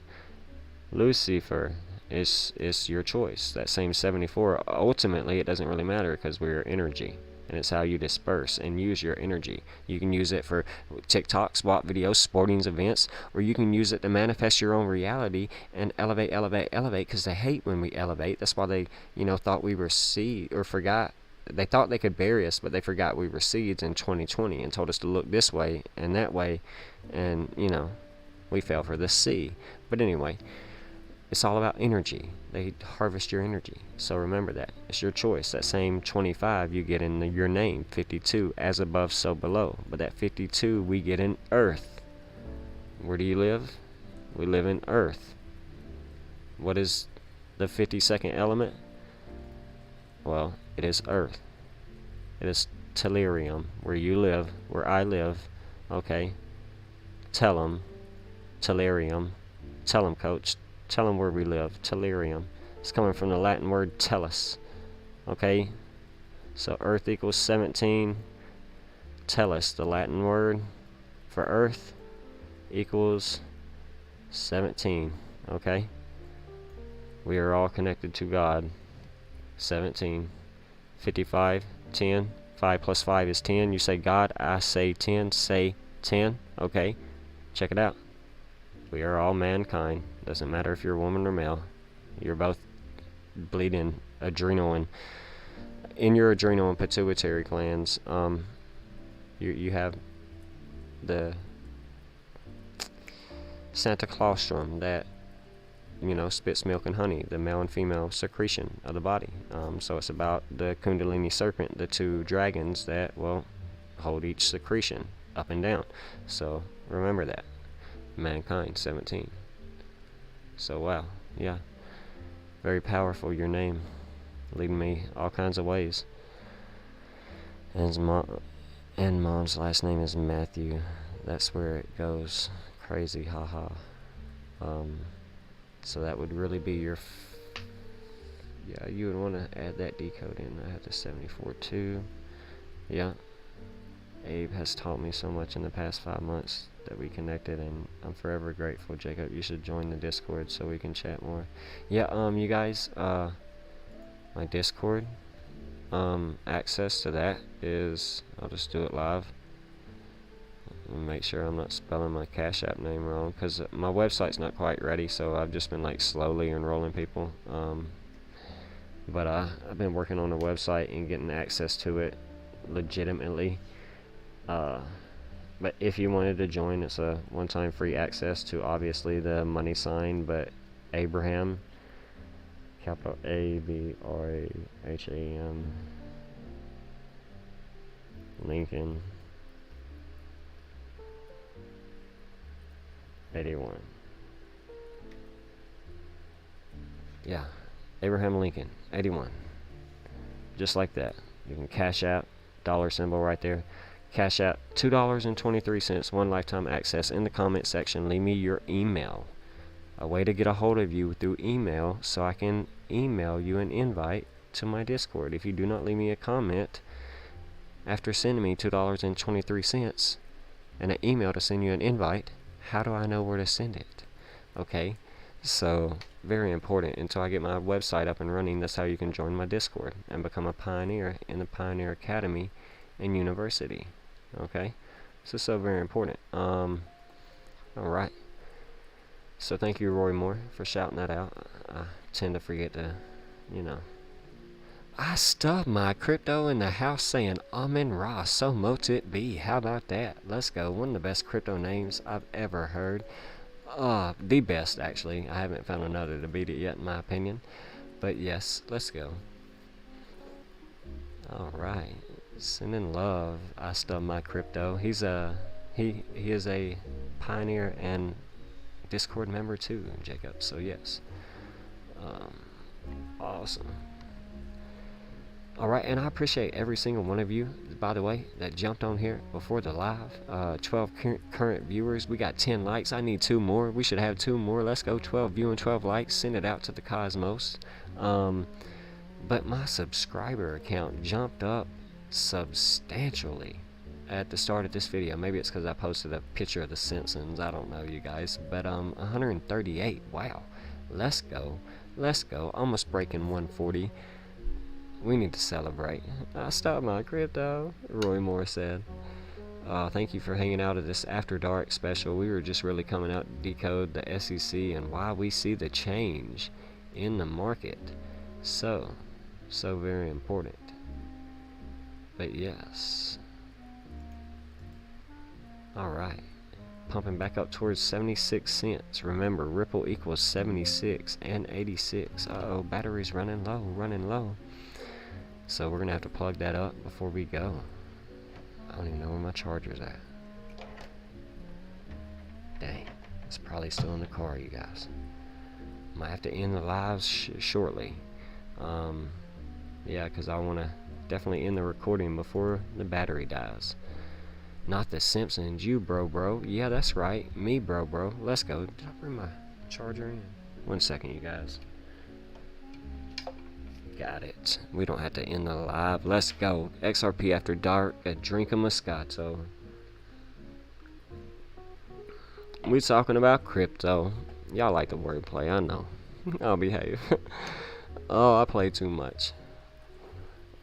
Lucifer. It's your choice. That same 74, ultimately it doesn't really matter, because we're energy, and it's how you disperse and use your energy. You can use it for TikTok, swap videos, sporting events, or you can use it to manifest your own reality and elevate, because they hate when we elevate. That's why they thought we were seed, or forgot. They thought they could bury us, but they forgot we were seeds in 2020 and told us to look this way and that way, and we fell for the C. But anyway, it's all about energy. They harvest your energy. So remember that. It's your choice. That same 25 you get in your name. 52, as above, so below. But that 52 we get in Earth. Where do you live? We live in Earth. What is the 52nd element? Well, it is Earth. It is Tellurium, where you live, where I live. Okay. Tell them. Tellurium. Tell them, coach. Tell them where we live. Tellurium. It's coming from the Latin word tellus. Okay. So Earth equals 17. Tellus, the Latin word for Earth, equals 17. Okay. We are all connected to God. 17. 55, 10, 5 plus 5 is 10. You say God, I say 10. Say 10. Okay, check it out. We are all mankind. Doesn't matter if you're a woman or male. You're both bleeding adrenal and in your adrenal and pituitary glands. You have the Santa Claustrum that, you know, spits milk and honey, the male and female secretion of the body. So it's about the Kundalini serpent, the two dragons that will hold each secretion up and down. So remember that. Mankind 17. So wow, yeah, very powerful, your name, leading me all kinds of ways. And mom's last name is Matthew. That's where it goes crazy, haha. So that would really be your yeah, you would want to add that decode in. I have the 74 too. Yeah, Abe has taught me so much in the past 5 months that we connected, and I'm forever grateful. Jacob, you should join the Discord so we can chat more. Yeah, you guys, my Discord, access to that is, I'll just do it live and make sure I'm not spelling my Cash App name wrong, because my website's not quite ready, so I've just been like slowly enrolling people. But I've been working on the website and getting access to it legitimately. But if you wanted to join, it's a one-time free access to obviously the money sign, but Abraham, capital ABRAHAM, Lincoln, 81. Yeah, Abraham Lincoln, 81. Just like that. You can Cash App, dollar symbol right there. Cash App, $2.23, one lifetime access. In the comment section, leave me your email. A way to get a hold of you through email so I can email you an invite to my Discord. If you do not leave me a comment after sending me $2.23 and an email to send you an invite, how do I know where to send it? Okay, so very important. Until I get my website up and running, that's how you can join my Discord and become a pioneer in the Pioneer Academy and University. Okay, so very important. Alright, so thank you, Roy Moore, for shouting that out. I tend to forget to, you know. I stubbed my crypto in the house saying Amen Ra, so mote it be. How about that? Let's go. One of the best crypto names I've ever heard. The best, actually. I haven't found another to beat it yet, in my opinion. But yes, let's go. Alright, sending love. I stubbed my crypto. He is a Pioneer and Discord member too, Jacob. So yes, awesome. Alright, and I appreciate every single one of you, by the way, that jumped on here before the live. 12 current viewers. We got 10 likes. I need 2 more. We should have 2 more. Let's go. 12 viewing, 12 likes. Send it out to the cosmos. But my subscriber count jumped up substantially at the start of this video. Maybe it's because I posted a picture of the Simpsons. I don't know, you guys. But 138. Wow. Let's go. Let's go. Almost breaking 140. We need to celebrate. I stopped my crypto, Roy Moore said. Thank you for hanging out at this After Dark special. We were just really coming out to decode the SEC and why we see the change in the market. So very important. But yes. Alright. Pumping back up towards 76 cents. Remember, Ripple equals 76 and 86. Uh-oh, battery's running low, running low. So we're going to have to plug that up before we go. I don't even know where my charger's at. Dang. It's probably still in the car, you guys. Might have to end the lives shortly. Yeah, because I want to definitely end the recording before the battery dies. Not the Simpsons, you bro. Yeah, that's right. Me bro. Let's go. Did I bring my charger in? 1 second, you guys. Got it. We don't have to end the live. Let's go. XRP After Dark, a drink of Moscato. We talking about crypto. Y'all like the wordplay, I know. I'll behave. Oh, I play too much.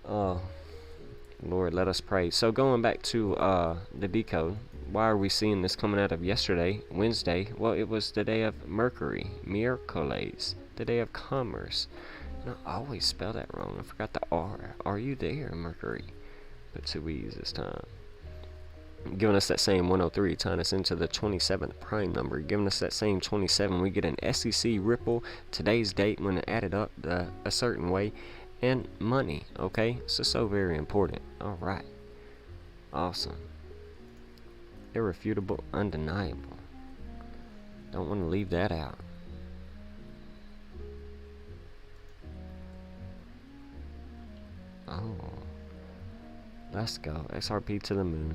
Oh, Lord, let us pray. So going back to the decode, why are we seeing this coming out of yesterday, Wednesday? Well, it was the day of Mercury, Miércoles, the day of commerce. And I always spell that wrong. I forgot the R. Are you there, Mercury? Put 2 E's this time. Giving us that same 103, tying us into the 27th prime number. Giving us that same 27, we get an SEC Ripple, today's date when it added up a certain way, and money, okay? So very important. Alright. Awesome. Irrefutable, undeniable. Don't want to leave that out. Oh. Let's go. XRP to the moon.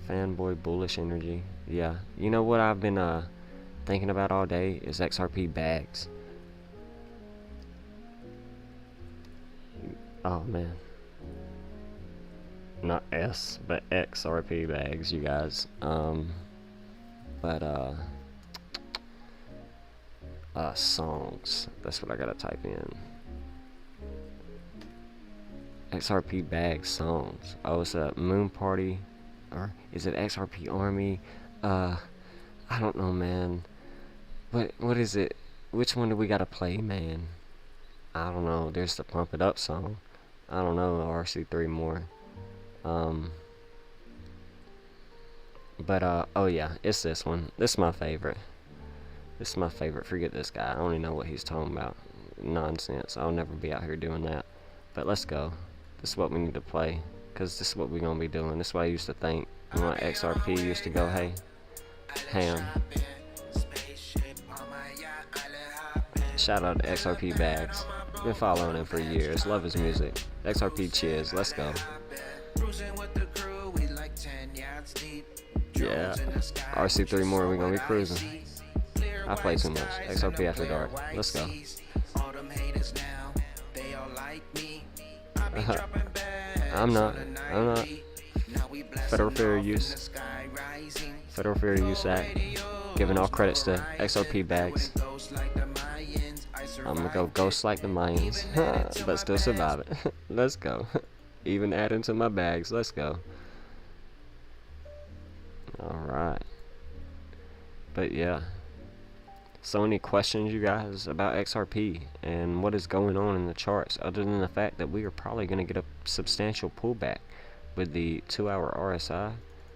Fanboy bullish energy. Yeah. You know what I've been thinking about all day is XRP bags. Oh man. Not S, but XRP bags, you guys. Songs. That's what I gotta type in. XRP bag songs. Oh, it's a moon party. Or is it XRP Army? I don't know, man. What is it? Which one do we gotta play, man? I don't know. There's the Pump It Up song. I don't know, RC3 more. Oh yeah, it's this one. This is my favorite. This is my favorite. Forget this guy. I don't even know what he's talking about. Nonsense. I'll never be out here doing that. But let's go. This is what we need to play. Because this is what we're going to be doing. This is what I used to think. When my XRP used to go, hey, ham. Shout out to XRP Bags. Been following him for years. Love his music. XRP Chiz. Let's go. Yeah. RC3 more. We're going to be cruising. I play too much. XRP After Dark. Let's go. I'm not. Federal Fair Use. Federal Fair Use Act. Giving all credits to XRP Bags. I'm gonna go ghost like the Mayans, but still survive it. Let's go. Even adding to my bags. Let's go. Alright. But yeah. So any questions, you guys, about XRP and what is going on in the charts, other than the fact that we are probably going to get a substantial pullback with the 2-hour RSI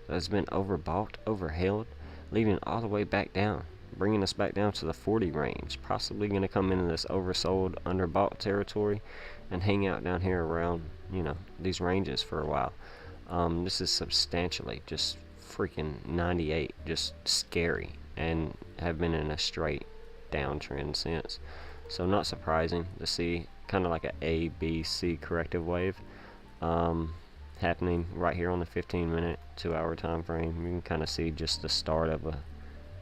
that has been overbought, overheld, leading all the way back down, bringing us back down to the 40 range, possibly going to come into this oversold, underbought territory and hang out down here around, you know, these ranges for a while. This is substantially just freaking 98, just scary, and have been in a straight downtrend since. So not surprising to see kind of like a A, B, C corrective wave happening right here on the 15-minute, 2-hour time frame. You can kind of see just the start of a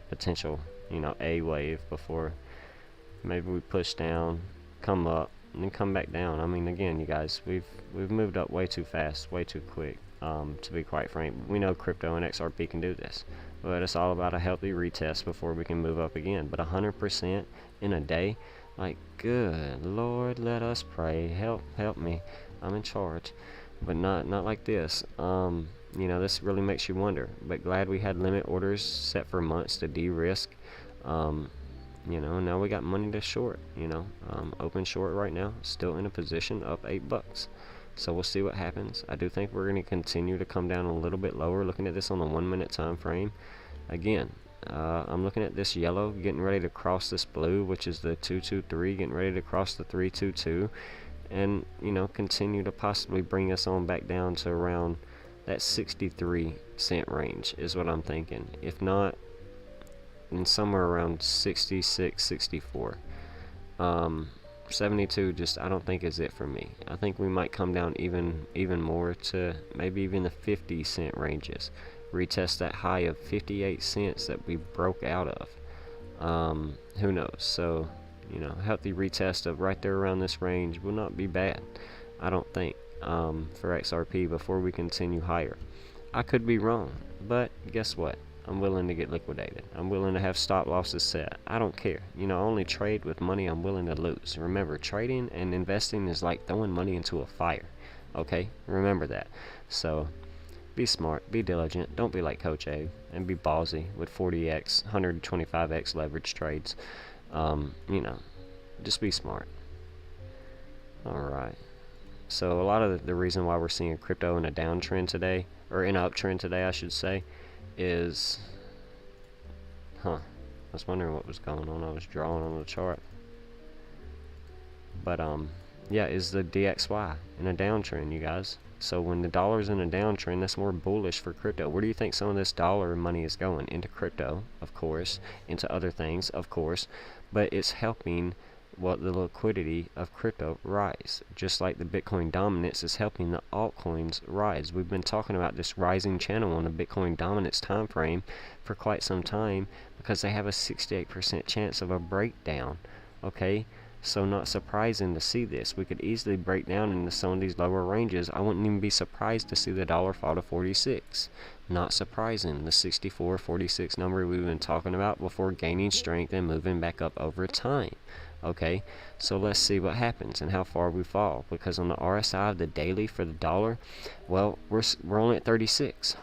potential, you know, A wave before maybe we push down, come up, and then come back down. I mean, again, you guys, we've moved up way too fast, way too quick. To be quite frank, we know crypto and XRP can do this, but it's all about a healthy retest before we can move up again. But 100% in a day, like, good Lord, let us pray. Help me, I'm in charge. But not like this. You know, this really makes you wonder. But glad we had limit orders set for months to de-risk. You know, now we got money to short. You know, open short right now, still in a position up $8. So we'll see what happens. I do think we're going to continue to come down a little bit lower. Looking at this on the 1-minute time frame. Again, I'm looking at this yellow getting ready to cross this blue, which is the 223, getting ready to cross the 322, and, you know, continue to possibly bring us on back down to around that 63-cent range is what I'm thinking. If not, in somewhere around 66, 64. 72 just, I don't think is it for me. I think we might come down even more to maybe even the 50-cent ranges. Retest that high of 58 cents that we broke out of. Who knows? So, you know, healthy retest of right there around this range will not be bad, I don't think, for XRP before we continue higher. I could be wrong, but guess what? I'm willing to get liquidated. I'm willing to have stop losses set. I don't care. You know, I only trade with money I'm willing to lose. Remember, trading and investing is like throwing money into a fire. Okay, remember that. So be smart, be diligent, don't be like Coach A, and be ballsy with 40x, 125x leverage trades. You know, just be smart. Alright. So a lot of the reason why we're seeing crypto in a downtrend today, or in an uptrend today, I should say, is, I was wondering what was going on. I was drawing on the chart. But yeah, is the DXY in a downtrend, you guys. So when the dollar's in a downtrend, that's more bullish for crypto. Where do you think some of this dollar money is going? Into crypto, of course, into other things, of course, but it's helping what the liquidity of crypto rise. Just like the Bitcoin dominance is helping the altcoins rise. We've been talking about this rising channel on the Bitcoin dominance time frame for quite some time because they have a 68% chance of a breakdown. Okay, so not surprising to see this. We could easily break down into some of these lower ranges. I wouldn't even be surprised to see the dollar fall to 46. Not surprising. The 64, 46 number we've been talking about before gaining strength and moving back up over time. Okay, so let's see what happens and how far we fall. Because on the RSI of the daily for the dollar, well, we're only at 36,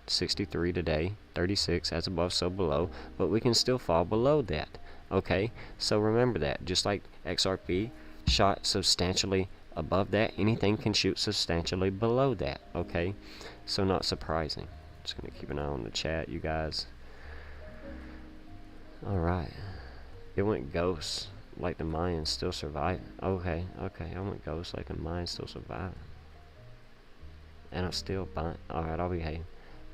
63 today, 36 as above, so below, but we can still fall below that. Okay, so remember that. Just like XRP shot substantially above that, anything can shoot substantially below that. Okay, so not surprising. Just gonna keep an eye on the chat, you guys. Alright, it went ghost like the Mayans still survive. Okay, I went ghost like the Mayans still survive, and I'm still buying. Alright, I'll behave.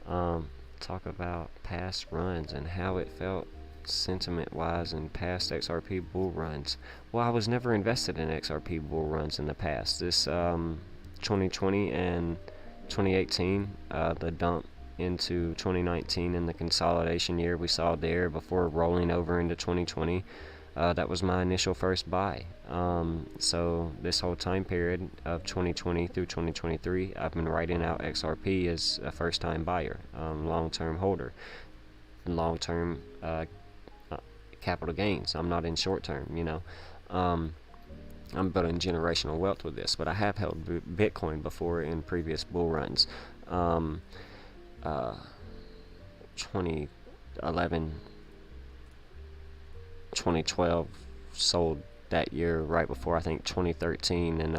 Talk about past runs and how it felt sentiment wise in past XRP bull runs. Well, I was never invested in XRP bull runs in the past. This 2020 and 2018, the dump into 2019 and the consolidation year we saw there before rolling over into 2020, that was my initial first buy. So this whole time period of 2020 through 2023, I've been writing out XRP as a first time buyer, long-term holder, long-term capital gains. I'm not in short term, you know. I'm building generational wealth with this, but I have held Bitcoin before in previous bull runs. 2011, 2012, sold that year right before, I think 2013, and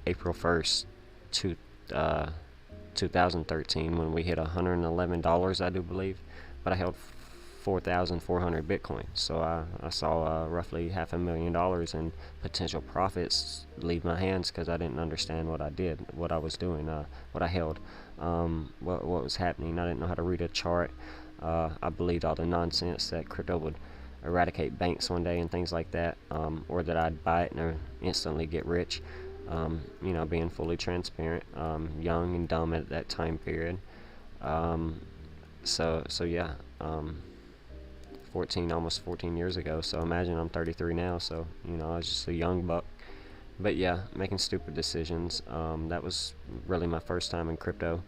April 1st, 2013, when we hit $111, I do believe, but I held 4,400 Bitcoin. So I saw roughly $500,000 in potential profits leave my hands because I didn't understand what I did, what I was doing, what I held, what was happening. I didn't know how to read a chart. I believed all the nonsense that crypto would eradicate banks one day and things like that, or that I'd buy it and instantly get rich. You know, being fully transparent, young and dumb at that time period. So yeah. almost 14 years ago, so imagine I'm 33 now, so you know, I was just a young buck. But yeah, making stupid decisions. That was really my first time in crypto.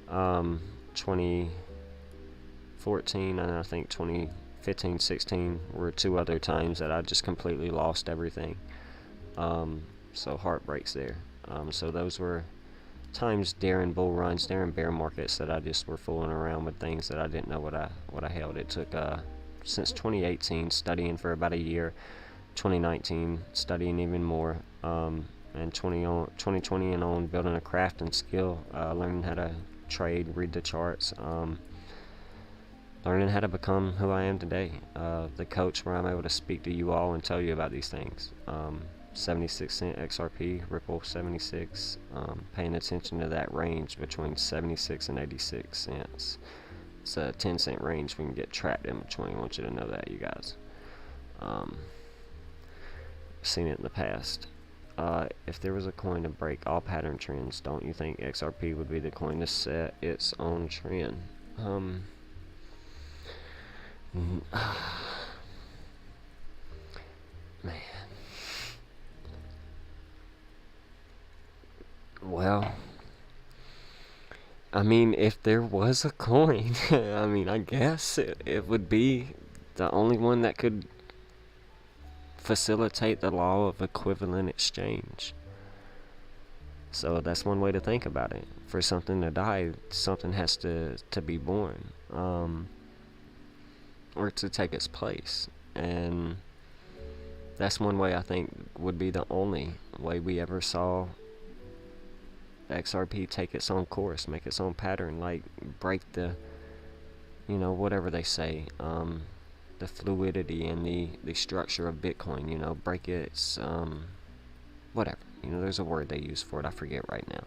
2014 and I think 2015, 16 were two other times that I just completely lost everything. So heartbreaks there. So those were times during bull runs, during bear markets, that I just were fooling around with things that I didn't know what I held. It took since 2018 studying for about a year, 2019 studying even more, and 2020 and on building a craft and skill, learning how to trade, read the charts, learning how to become who I am today, the coach where I'm able to speak to you all and tell you about these things. 76 cent XRP, Ripple 76, paying attention to that range between 76 and 86 cents. It's a 10-cent range we can get trapped in between. I want you to know that, you guys. Seen it in the past. If there was a coin to break all pattern trends, don't you think XRP would be the coin to set its own trend? Man. Well, I mean, if there was a coin, I mean, I guess it would be the only one that could facilitate the law of equivalent exchange. So that's one way to think about it. For something to die, something has to be born, or to take its place. And that's one way I think would be the only way we ever saw XRP take its own course, make its own pattern, like break the, whatever they say, the fluidity and the structure of Bitcoin, break its, whatever. There's a word they use for it. I forget right now.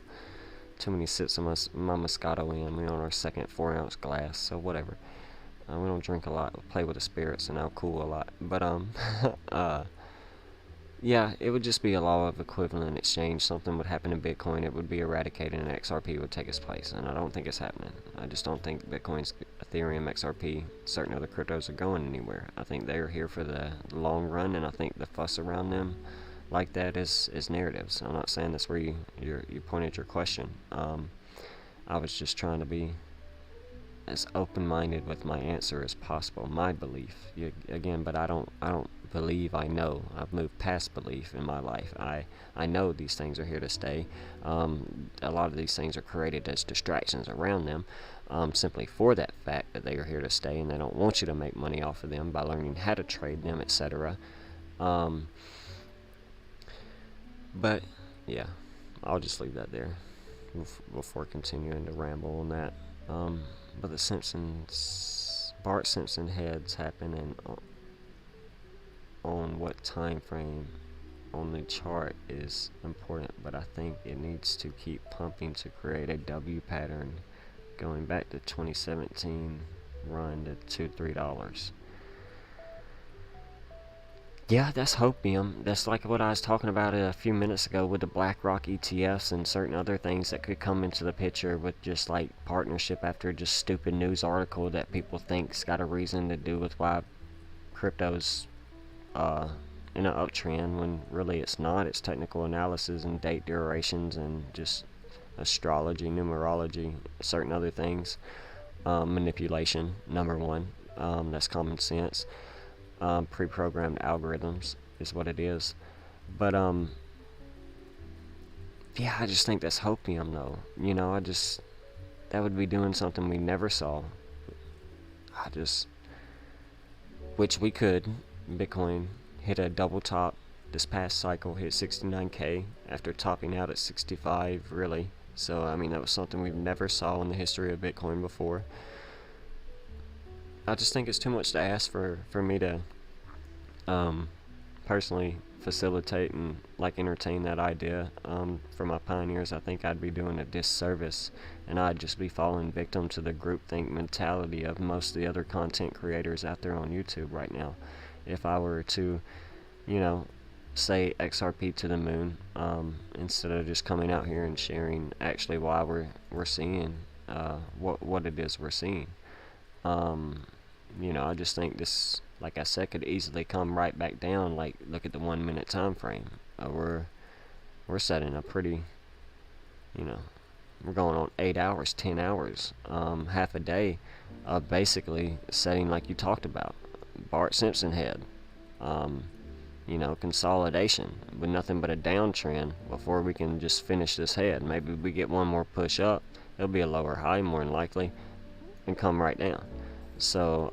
Too many sips of my Moscato in. We're on our second 4-ounce glass, so whatever. We don't drink a lot. We play with the spirits and I'll cool a lot. But, yeah, it would just be a law of equivalent exchange. Something would happen in Bitcoin, it would be eradicated, and XRP would take its place. And I don't think it's happening. I just don't think Bitcoin's, Ethereum, XRP, certain other cryptos are going anywhere. I think they're here for the long run, and I think the fuss around them like that is narratives. I'm not saying that's where you pointed your question. I was just trying to be as open-minded with my answer as possible. My belief, again, but I don't believe I know. I've moved past belief in my life. I know these things are here to stay. A lot of these things are created as distractions around them, simply for that fact that they are here to stay, and they don't want you to make money off of them by learning how to trade them, etc. But yeah, I'll just leave that there before continuing to ramble on that. But the Bart Simpson heads happen and on what time frame on the chart is important, but I think it needs to keep pumping to create a W pattern going back to 2017 run to $2-3. Yeah, that's hopium. That's like what I was talking about a few minutes ago with the BlackRock ETFs and certain other things that could come into the picture with just like partnership after just stupid news article that people think's got a reason to do with why crypto's in an uptrend, when really it's not. It's technical analysis and date durations and just astrology, numerology, certain other things, manipulation, number one. That's common sense. Pre-programmed algorithms is what it is. But yeah, I just think that's hopium though. That would be doing something we never saw. Which we could. Bitcoin hit a double top this past cycle, hit 69k after topping out at 65, really. So I mean, that was something we've never saw in the history of Bitcoin before. I just think it's too much to ask for me to personally facilitate and like entertain that idea. For my pioneers, I think I'd be doing a disservice, and I'd just be falling victim to the groupthink mentality of most of the other content creators out there on YouTube right now. If I were to, say XRP to the moon, instead of just coming out here and sharing actually why we're seeing what it is we're seeing. I just think this, like I said, could easily come right back down. Like, look at the 1 minute time frame. We're setting a pretty, we're going on 8 hours, 10 hours, half a day of basically setting, like you talked about, Bart Simpson head. Consolidation with nothing but a downtrend before we can just finish this head. Maybe we get one more push up, it'll be a lower high more than likely, and come right down. So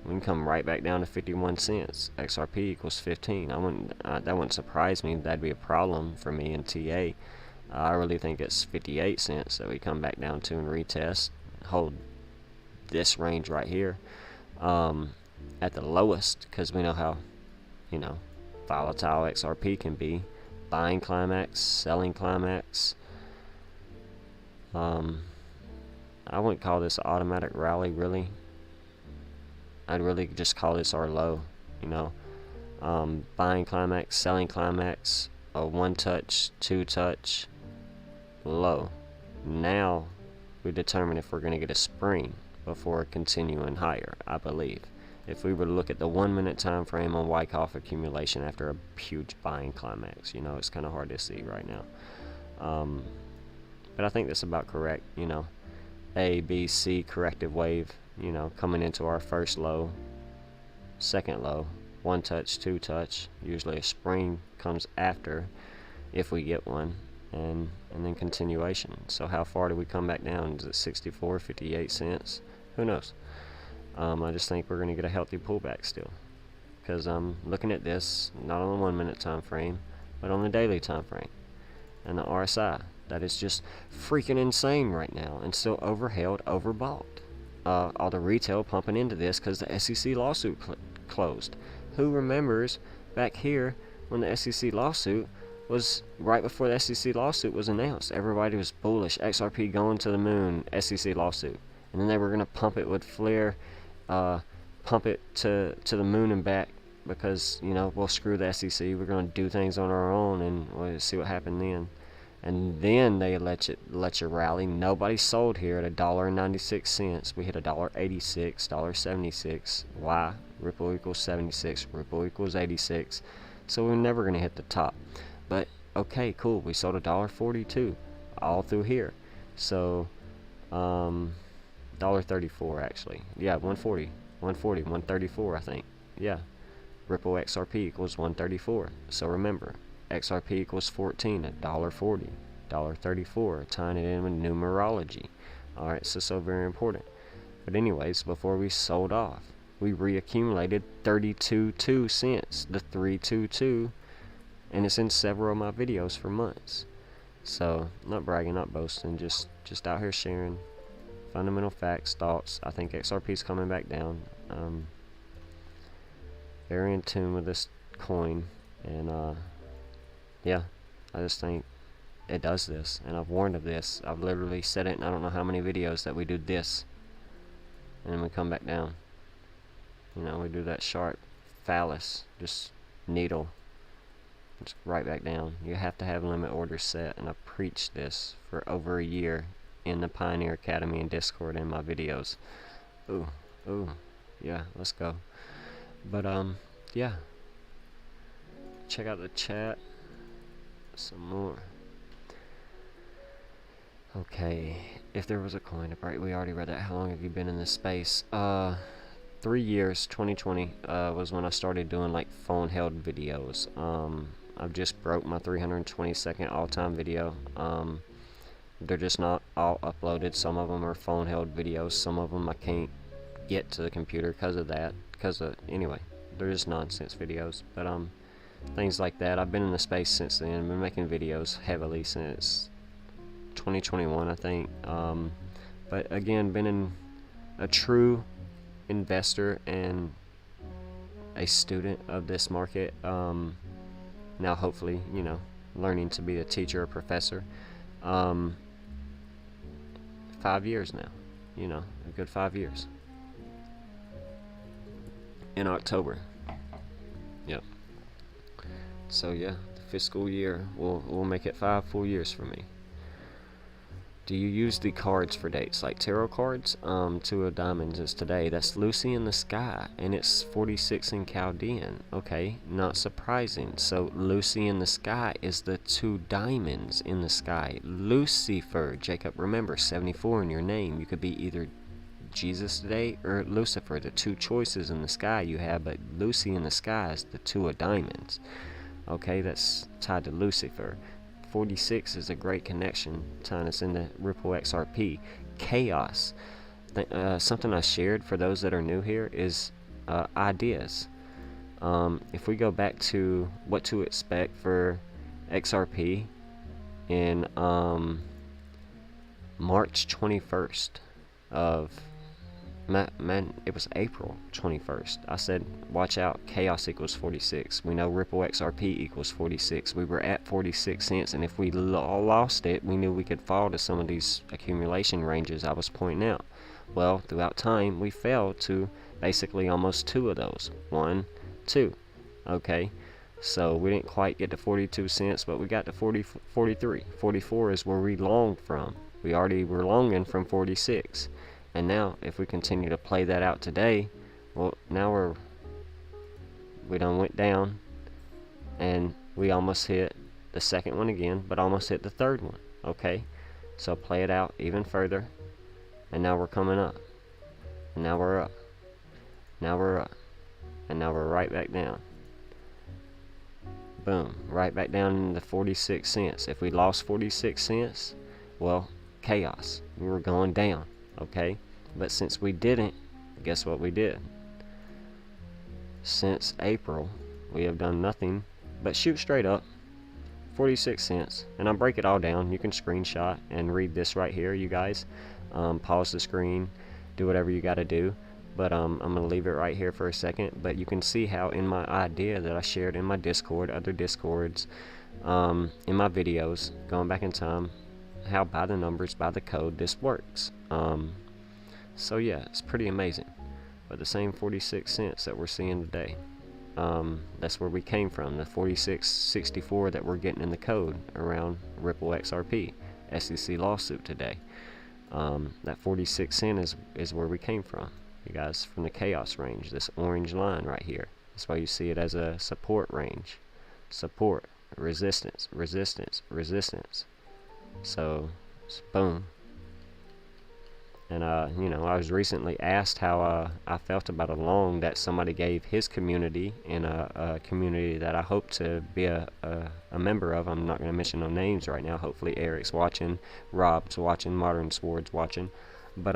we can come right back down to 51 cents. XRP equals 15. That wouldn't surprise me. That'd be a problem for me in TA. I really think it's 58 cents that we come back down to and retest, hold this range right here at the lowest, because we know how volatile XRP can be. Buying climax, selling climax. I wouldn't call this an automatic rally, really. I'd really just call this our low. Buying climax, selling climax, a 1 touch, 2 touch, low. Now we determine if we're going to get a spring before continuing higher, I believe. If we were to look at the 1 minute time frame on Wyckoff accumulation after a huge buying climax, it's kind of hard to see right now. But I think that's about correct. A, B, C corrective wave, coming into our first low, second low, 1 touch, 2 touch. Usually a spring comes after, if we get one. and then continuation. So how far do we come back down? Is it 64, 58 cents? Who knows? I just think we're going to get a healthy pullback still, because I'm looking at this not on the 1 minute time frame, but on the daily time frame, and the RSI. That is just freaking insane right now, and still overheld, overbought. All the retail pumping into this because the SEC lawsuit closed. Who remembers back here when the SEC lawsuit was right before the SEC lawsuit was announced? Everybody was bullish. XRP going to the moon. SEC lawsuit, and then they were gonna pump it with Flare, pump it to the moon and back, because we'll screw the SEC. We're gonna do things on our own, and we'll see what happened then. And then they let you rally. Nobody sold here at $1.96. We hit $1.86, $1.76. Why? Ripple equals 76. Ripple equals 86. So we're never gonna hit the top. But okay, cool. We sold $1.42 all through here. So $1.34 actually. Yeah, 140, 134 I think. Yeah. Ripple XRP equals 134. So remember, XRP equals 14 at $1.40, $1.34, tying it in with numerology. Alright, so very important. But anyways, before we sold off, we reaccumulated 32 cents, the 322, and it's in several of my videos for months. So, not bragging, not boasting, just out here sharing fundamental facts, thoughts. I think XRP's coming back down. Very in tune with this coin, and yeah, I just think it does this, and I've warned of this. I've literally said it in I don't know how many videos that we do this, and then we come back down. We do that sharp phallus, just needle, just right back down. You have to have limit orders set, and I've preached this for over a year in the Pioneer Academy and Discord in my videos. Ooh, yeah, let's go. But yeah, check out the chat some more. Okay, if there was a coin to break, we already read that. How long have you been in this space? 3 years. 2020 was when I started doing like phone held videos. I've just broke my 320-second all-time video. They're just not all uploaded. Some of them are phone held videos. Some of them I can't get to the computer because of that. Anyway, they're just nonsense videos. But things like that. I've been in the space since then. I've been making videos heavily since 2021, I think. But again, been a true investor and a student of this market. Now hopefully, learning to be a teacher or professor. 5 years now. A good 5 years. In October. Yep. So yeah, the fiscal year will make it 5 full years for me. Do you use the cards for dates, like tarot cards? Two of Diamonds is today. That's Lucy in the Sky, and it's 46 in Chaldean. Okay, not surprising. So Lucy in the Sky is the 2 diamonds in the sky. Lucifer, Jacob, remember 74 in your name. You could be either Jesus today or Lucifer, the 2 choices in the sky you have, but Lucy in the Sky is the 2 of diamonds. Okay, that's tied to Lucifer. 46 is a great connection, tying us into Ripple XRP. Chaos. Something I shared for those that are new here is ideas. If we go back to what to expect for XRP in March 21st of it was April 21st. I said, watch out, chaos equals 46. We know Ripple XRP equals 46. We were at 46 cents, and if we lost it, we knew we could fall to some of these accumulation ranges I was pointing out. Well, throughout time, we fell to basically almost 2 of those. 1, 2. Okay, so we didn't quite get to 42 cents, but we got to 43. 44 is where we longed from. We already were longing from 46. And now, if we continue to play that out today, well, now we done went down, and we almost hit the second one again, but almost hit the third one. Okay, so play it out even further, and now we're coming up, and now we're up, now we're up, and now we're right back down. Boom, right back down to 46 cents. If we lost 46 cents, well, chaos. We were going down, okay? But since we didn't, guess what we did? Since April, we have done nothing but shoot straight up, 46 cents. And I'll break it all down. You can screenshot and read this right here, you guys. Pause the screen, do whatever you got to do. But I'm going to leave it right here for a second. But you can see how in my idea that I shared in my Discord, other Discords, in my videos, going back in time, how by the numbers, by the code, this works. So yeah, it's pretty amazing. But the same 46 cents that we're seeing today, that's where we came from. The 46.64 that we're getting in the code around Ripple XRP SEC lawsuit today. That 46 cent is where we came from, you guys, from the chaos range, this orange line right here. That's why you see it as a support range. Support, resistance, resistance, resistance. So boom. And you know, I was recently asked how I felt about a loan that somebody gave his community in a community that I hope to be a member of. I'm not going to mention no names right now. Hopefully Eric's watching, Rob's watching, Modern Sword's watching. But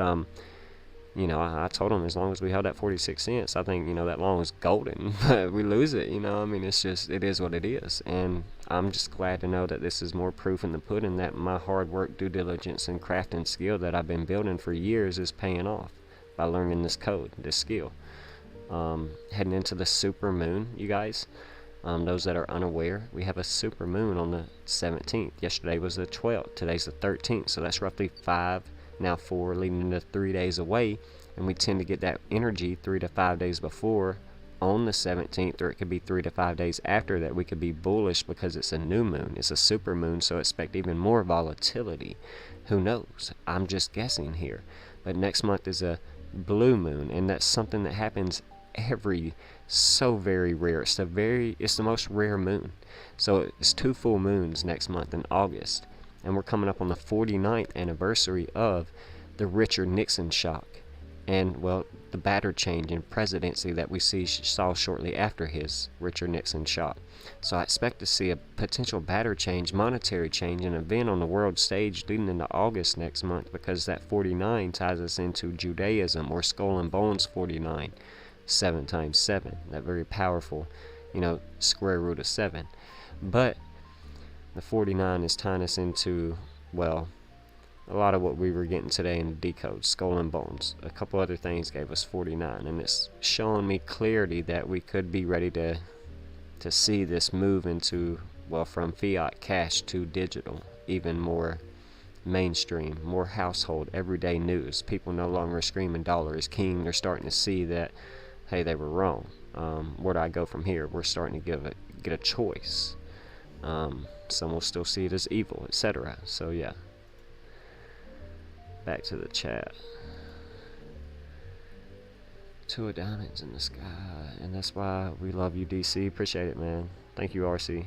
you know, I told him as long as we held that 46 cents, I think, you know, that loan was golden. But we lose it, you know, I mean, it's just, it is what it is. And I'm just glad to know that this is more proof in the pudding that my hard work, due diligence, and crafting skill that I've been building for years is paying off by learning this code, this skill. Heading into the super moon, you guys. Those that are unaware, we have a super moon on the 17th. Yesterday was the 12th. Today's the 13th. So that's roughly 5, now 4, leading into 3 days away. And we tend to get that energy 3 to 5 days before on the 17th, or it could be 3 to 5 days after that. We could be bullish because it's a new moon. It's a super moon, so expect even more volatility. Who knows? I'm just guessing here. But next month is a blue moon, and that's something that happens so very rare. It's the most rare moon. So it's 2 full moons next month in August, and we're coming up on the 49th anniversary of the Richard Nixon shock, and well, the batter change in presidency that we saw shortly after his Richard Nixon shock. So I expect to see a potential batter change, monetary change, an event on the world stage leading into August next month, because that 49 ties us into Judaism, or Skull and Bones 49. 7 times 7, that very powerful, you know, square root of 7. But the 49 is tying us into, well, a lot of what we were getting today in Decoded, Skull and Bones. A couple other things gave us 49, and it's showing me clarity that we could be ready to see this move into, well, from fiat cash to digital, even more mainstream, more household, everyday news. People no longer screaming dollar is king. They're starting to see that, hey, they were wrong. Where do I go from here? We're starting to get a choice. Some will still see it as evil, etc. So yeah, back to the chat. 2 of diamonds in the sky, and that's why we love you, DC. Appreciate it, man. Thank you, RC.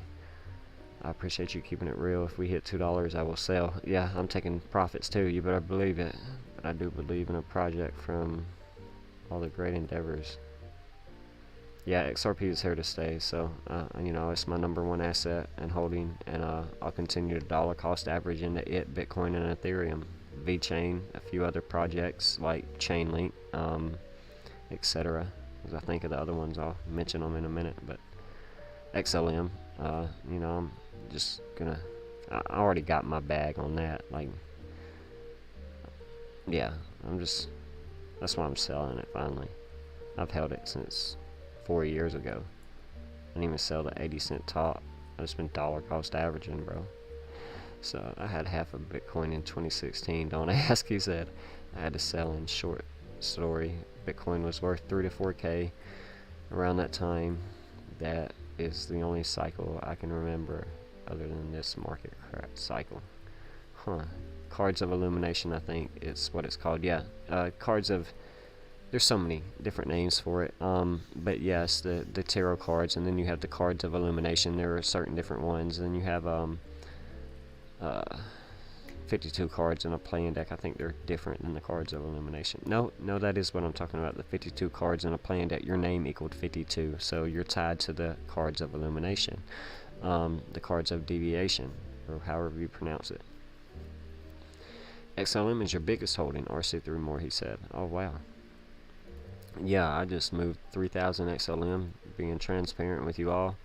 I appreciate you keeping it real. If we hit $2, I will sell. Yeah, I'm taking profits too. You better believe it. But I do believe in a project from all the great endeavors. Yeah, XRP is here to stay, so you know, it's my #1 asset and holding, and I'll continue to dollar cost average into it, Bitcoin, and Ethereum, VeChain, a few other projects like Chainlink, etc. As I think of the other ones, I'll mention them in a minute. But XLM, you know, I'm just gonna, I already got my bag on that. Like, yeah, that's why I'm selling it finally. I've held it since 4 years ago. I didn't even sell the 80-cent top. I just been dollar cost averaging, bro. So I had half of Bitcoin in 2016. Don't ask, he said. I had to sell in short story. Bitcoin was worth 3 to 4K around that time. That is the only cycle I can remember other than this market crash cycle. Cards of Illumination, I think it's what it's called. Yeah, cards of, there's so many different names for it, but yes, the tarot cards, and then you have the cards of illumination. There are certain different ones. Then you have 52 cards in a playing deck. I think they're different than the cards of illumination. No, that is what I'm talking about. The 52 cards in a playing deck. Your name equaled 52, so you're tied to the cards of illumination. the cards of deviation, or however you pronounce it. XLM is your biggest holding, RC3 more, he said. Oh, wow. Yeah, I just moved 3,000 XLM, being transparent with you all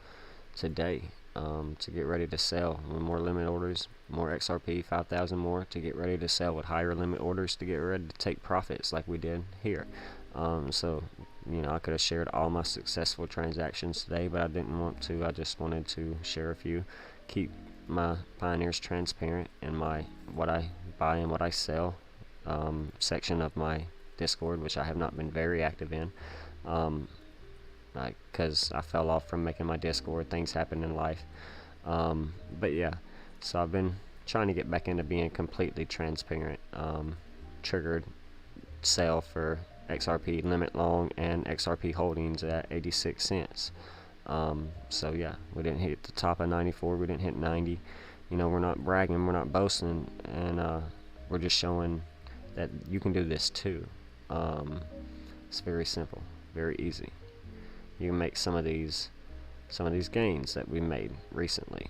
today, to get ready to sell with more limit orders, more XRP, 5,000 more to get ready to sell with higher limit orders to get ready to take profits like we did here. So, you know, I could have shared all my successful transactions today, but I didn't want to. I just wanted to share a few, keep my pioneers transparent in my what I buy and what I sell section of my Discord, which I have not been very active in, because I fell off from making my Discord. Things happen in life, but yeah, so I've been trying to get back into being completely transparent. Triggered sale for XRP limit long and XRP holdings at 86 cents. So yeah, we didn't hit the top of 94, we didn't hit 90. You know, we're not bragging, we're not boasting, and we're just showing that you can do this too. It's very simple, very easy. You can make some of these gains that we made recently,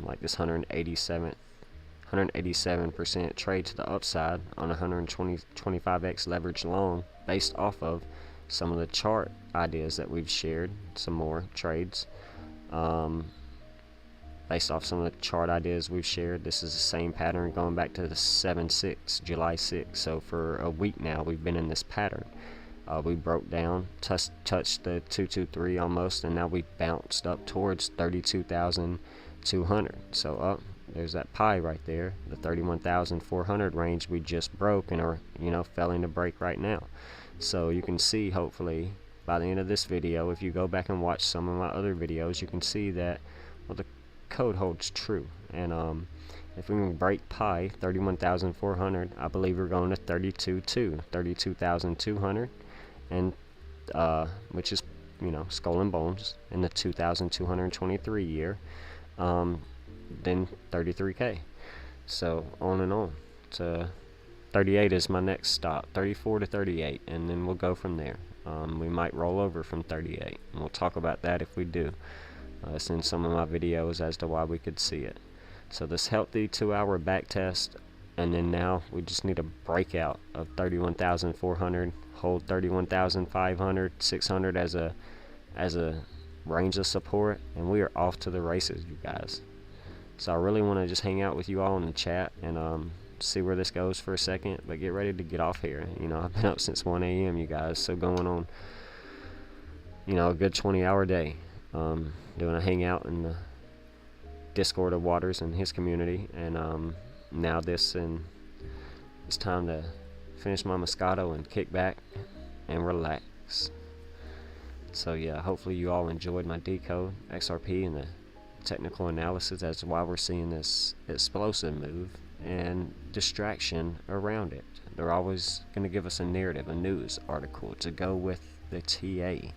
like this 187% trade to the upside on 125x leverage long, based off of some of the chart ideas that we've shared. Some more trades based off some of the chart ideas we've shared. This is the same pattern going back to the July 6th. So for a week now we've been in this pattern. We broke down, touched the 223 almost, and now we bounced up towards 32,200. So up, there's that pie right there, the 31,400 range we just broke and are, you know, failing to break right now. So you can see, hopefully by the end of this video, if you go back and watch some of my other videos, you can see that, well, the code holds true. And if we can break pi 31,400, I believe we're going to 32,200, and which is, you know, skull and bones in the 2,223 year, then 33k, so on and on to 38 is my next stop, 34 to 38, and then we'll go from there. We might roll over from 38, and we'll talk about that if we do. It's in some of my videos as to why we could see it. So this healthy 2-hour back test, and then now we just need a breakout of 31,400, hold 31,500, 600 as a range of support, and we are off to the races, you guys. So I really want to just hang out with you all in the chat and see where this goes for a second, but get ready to get off here. You know, I've been up since 1 a.m. you guys, so going on, you know, a good 20-hour day, doing a hangout in the Discord of Waters and his community, and now it's time to finish my Moscato and kick back and relax. So yeah, hopefully you all enjoyed my Decode XRP and the technical analysis as to why we're seeing this explosive move and distraction around it. They're always going to give us a narrative, a news article to go with the TA,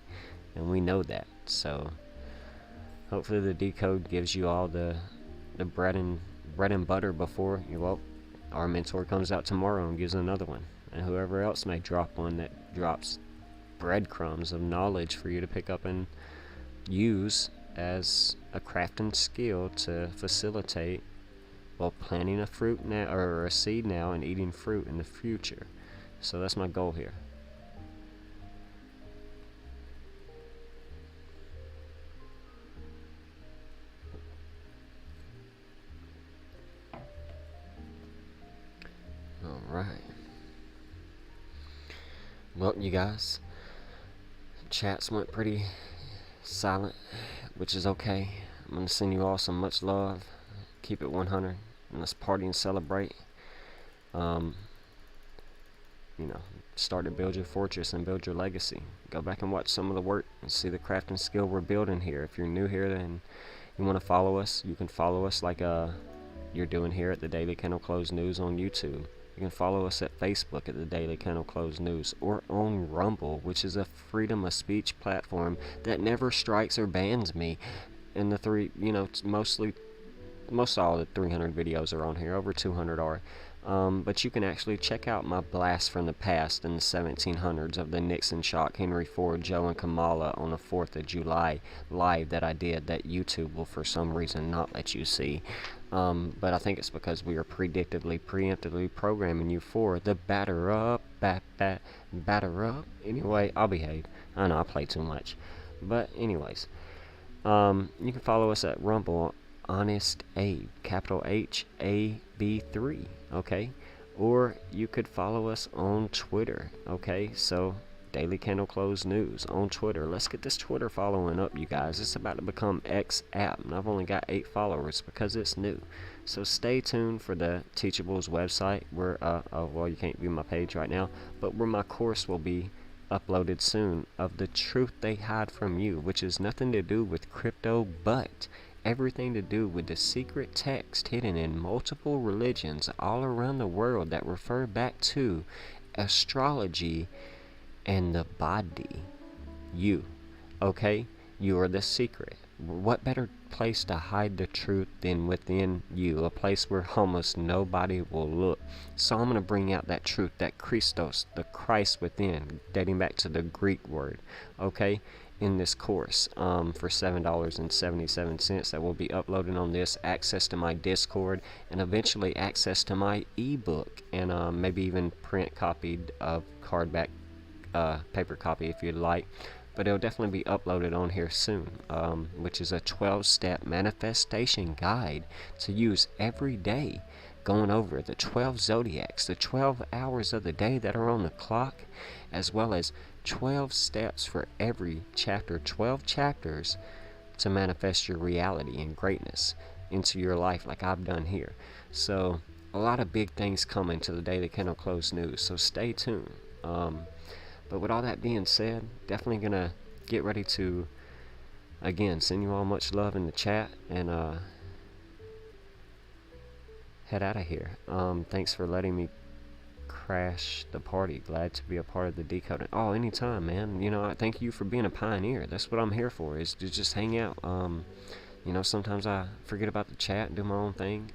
and we know that. So hopefully the Decode gives you all the bread and butter before our mentor comes out tomorrow and gives another one, and whoever else may drop one that drops breadcrumbs of knowledge for you to pick up and use as a crafting skill to facilitate, well, planting a fruit now, or a seed now, and eating fruit in the future. So that's my goal here. Alright. Well, you guys, chats went pretty silent, which is okay. I'm going to send you all some much love. Keep it 100, and let's party and celebrate. You know, start to build your fortress and build your legacy. Go back and watch some of the work and see the crafting skill we're building here. If you're new here and you want to follow us, you can follow us like you're doing here at the Daily Candle Close News on YouTube. You can follow us at Facebook at the Daily Candle Close News, or on Rumble, which is a freedom of speech platform that never strikes or bans me. And the three, you know, most all the 300 videos are on here, over 200 are. But you can actually check out my blast from the past in the 1700s of the Nixon shock, Henry Ford, Joe, and Kamala on the 4th of July live that I did that YouTube will for some reason not let you see. But I think it's because we are preemptively programming you for the batter up, batter up. Anyway, I'll behave. I know I play too much. But anyways, you can follow us at Rumble, Honest Abe, capital HAB3, okay? Or you could follow us on Twitter, okay? So, Daily Candle Close News on Twitter. Let's get this Twitter following up, you guys. It's about to become X app, and I've only got 8 followers because it's new. So stay tuned for the Teachables website, where, well, you can't view my page right now, but where my course will be uploaded soon of the truth they hide from you, which is nothing to do with crypto, but everything to do with the secret text hidden in multiple religions all around the world that refer back to astrology and the body. You, okay? You are the secret. What better place to hide the truth than within you, a place where almost nobody will look. So I'm going to bring out that truth, that Christos, the Christ within, dating back to the Greek word, okay, in this course for $7.77 that will be uploaded on this, access to my Discord, and eventually access to my ebook, and maybe even print copied of cardback paper copy if you'd like. But it'll definitely be uploaded on here soon, which is a 12-step manifestation guide to use every day, going over the 12 zodiacs, the 12 hours of the day that are on the clock, as well as 12 steps for every chapter, 12 chapters to manifest your reality and greatness into your life like I've done here. So a lot of big things coming to the Daily Candle Close News, so stay tuned. But with all that being said, definitely going to get ready to, again, send you all much love in the chat and head out of here. Thanks for letting me crash the party. Glad to be a part of the Decoded. Oh, anytime, man. You know, I thank you for being a pioneer. That's what I'm here for, is to just hang out. You know, sometimes I forget about the chat and do my own thing,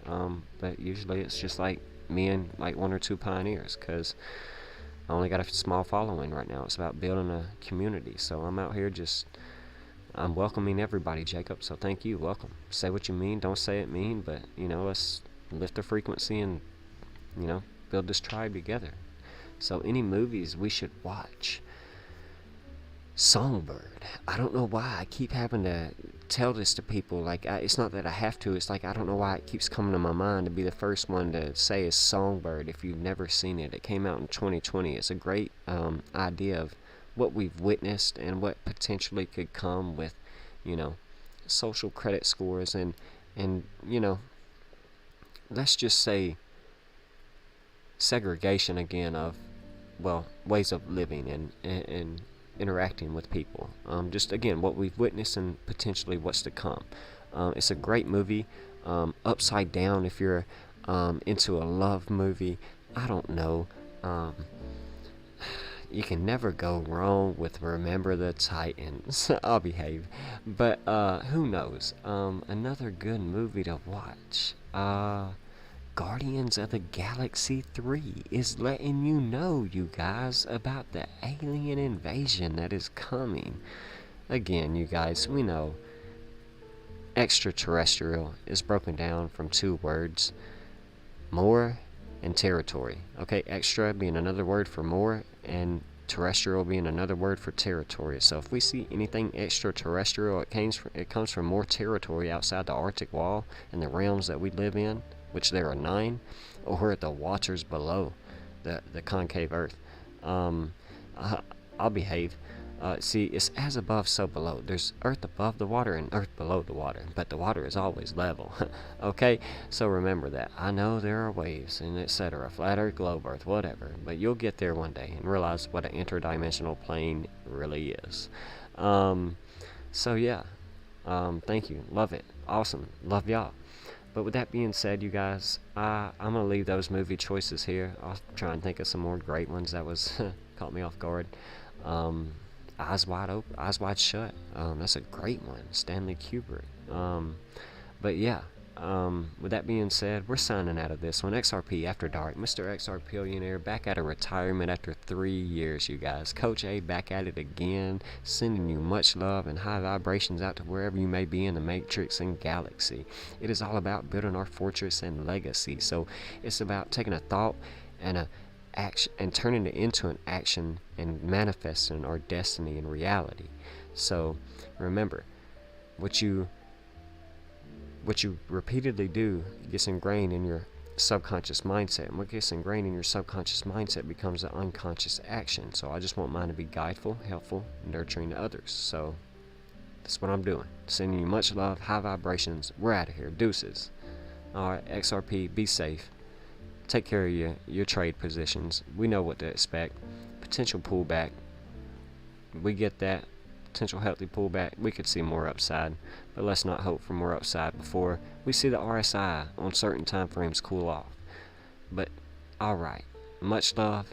but usually it's just like me and like 1 or 2 pioneers, because I only got a small following right now. It's about building a community. So I'm out here I'm welcoming everybody, Jacob. So thank you. Welcome. Say what you mean. Don't say it mean. But, you know, let's lift the frequency and, you know, build this tribe together. So any movies we should watch? Songbird. I don't know why I keep having to tell this to people. Like, it's not that I have to. It's like I don't know why it keeps coming to my mind to be the first one to say is Songbird. If you've never seen it, it came out in 2020. It's a great idea of what we've witnessed and what potentially could come with, you know, social credit scores and you know, let's just say segregation again of, well, ways of living and interacting with people. Just again, what we've witnessed and potentially what's to come. It's a great movie. Upside Down, if you're into a love movie, I don't know. You can never go wrong with Remember the Titans. I'll behave. But who knows? Another good movie to watch. Guardians of the Galaxy 3 is letting you know, you guys, about the alien invasion that is coming. Again, you guys, we know extraterrestrial is broken down from 2 words, more and territory. Okay, extra being another word for more and terrestrial being another word for territory. So if we see anything extraterrestrial, it comes from more territory outside the Arctic wall and the realms that we live in, which there are 9, or the waters below the concave earth. I'll behave. See, it's as above, so below. There's earth above the water and earth below the water, but the water is always level. Okay, so remember that. I know there are waves and etc. Flat earth, globe earth, whatever, but you'll get there one day and realize what an interdimensional plane really is. So yeah, thank you. Love it. Awesome. Love y'all. But with that being said, you guys, I'm going to leave those movie choices here. I'll try and think of some more great ones that was caught me off guard. Eyes Wide Open, Eyes Wide Shut. That's a great one. Stanley Kubrick. But yeah, with that being said, we're signing out of this one. XRP After Dark. Mr. XR Billionaire back out of retirement after 3 years, you guys. Coach A back at it again, sending you much love and high vibrations out to wherever you may be in the matrix and galaxy. It is all about building our fortress and legacy. So it's about taking a thought and a action and turning it into an action and manifesting our destiny and reality. So remember, what you repeatedly do gets ingrained in your subconscious mindset, and what gets ingrained in your subconscious mindset becomes an unconscious action. So I just want mine to be guideful, helpful, nurturing to others. So that's what I'm doing. Sending you much love, high vibrations. We're out of here. Deuces. Alright, XRP, be safe. Take care of your trade positions. We know what to expect. Potential pullback. We get that. Potential healthy pullback. We could see more upside, but let's not hope for more upside before we see the RSI on certain time frames cool off. But alright, much love,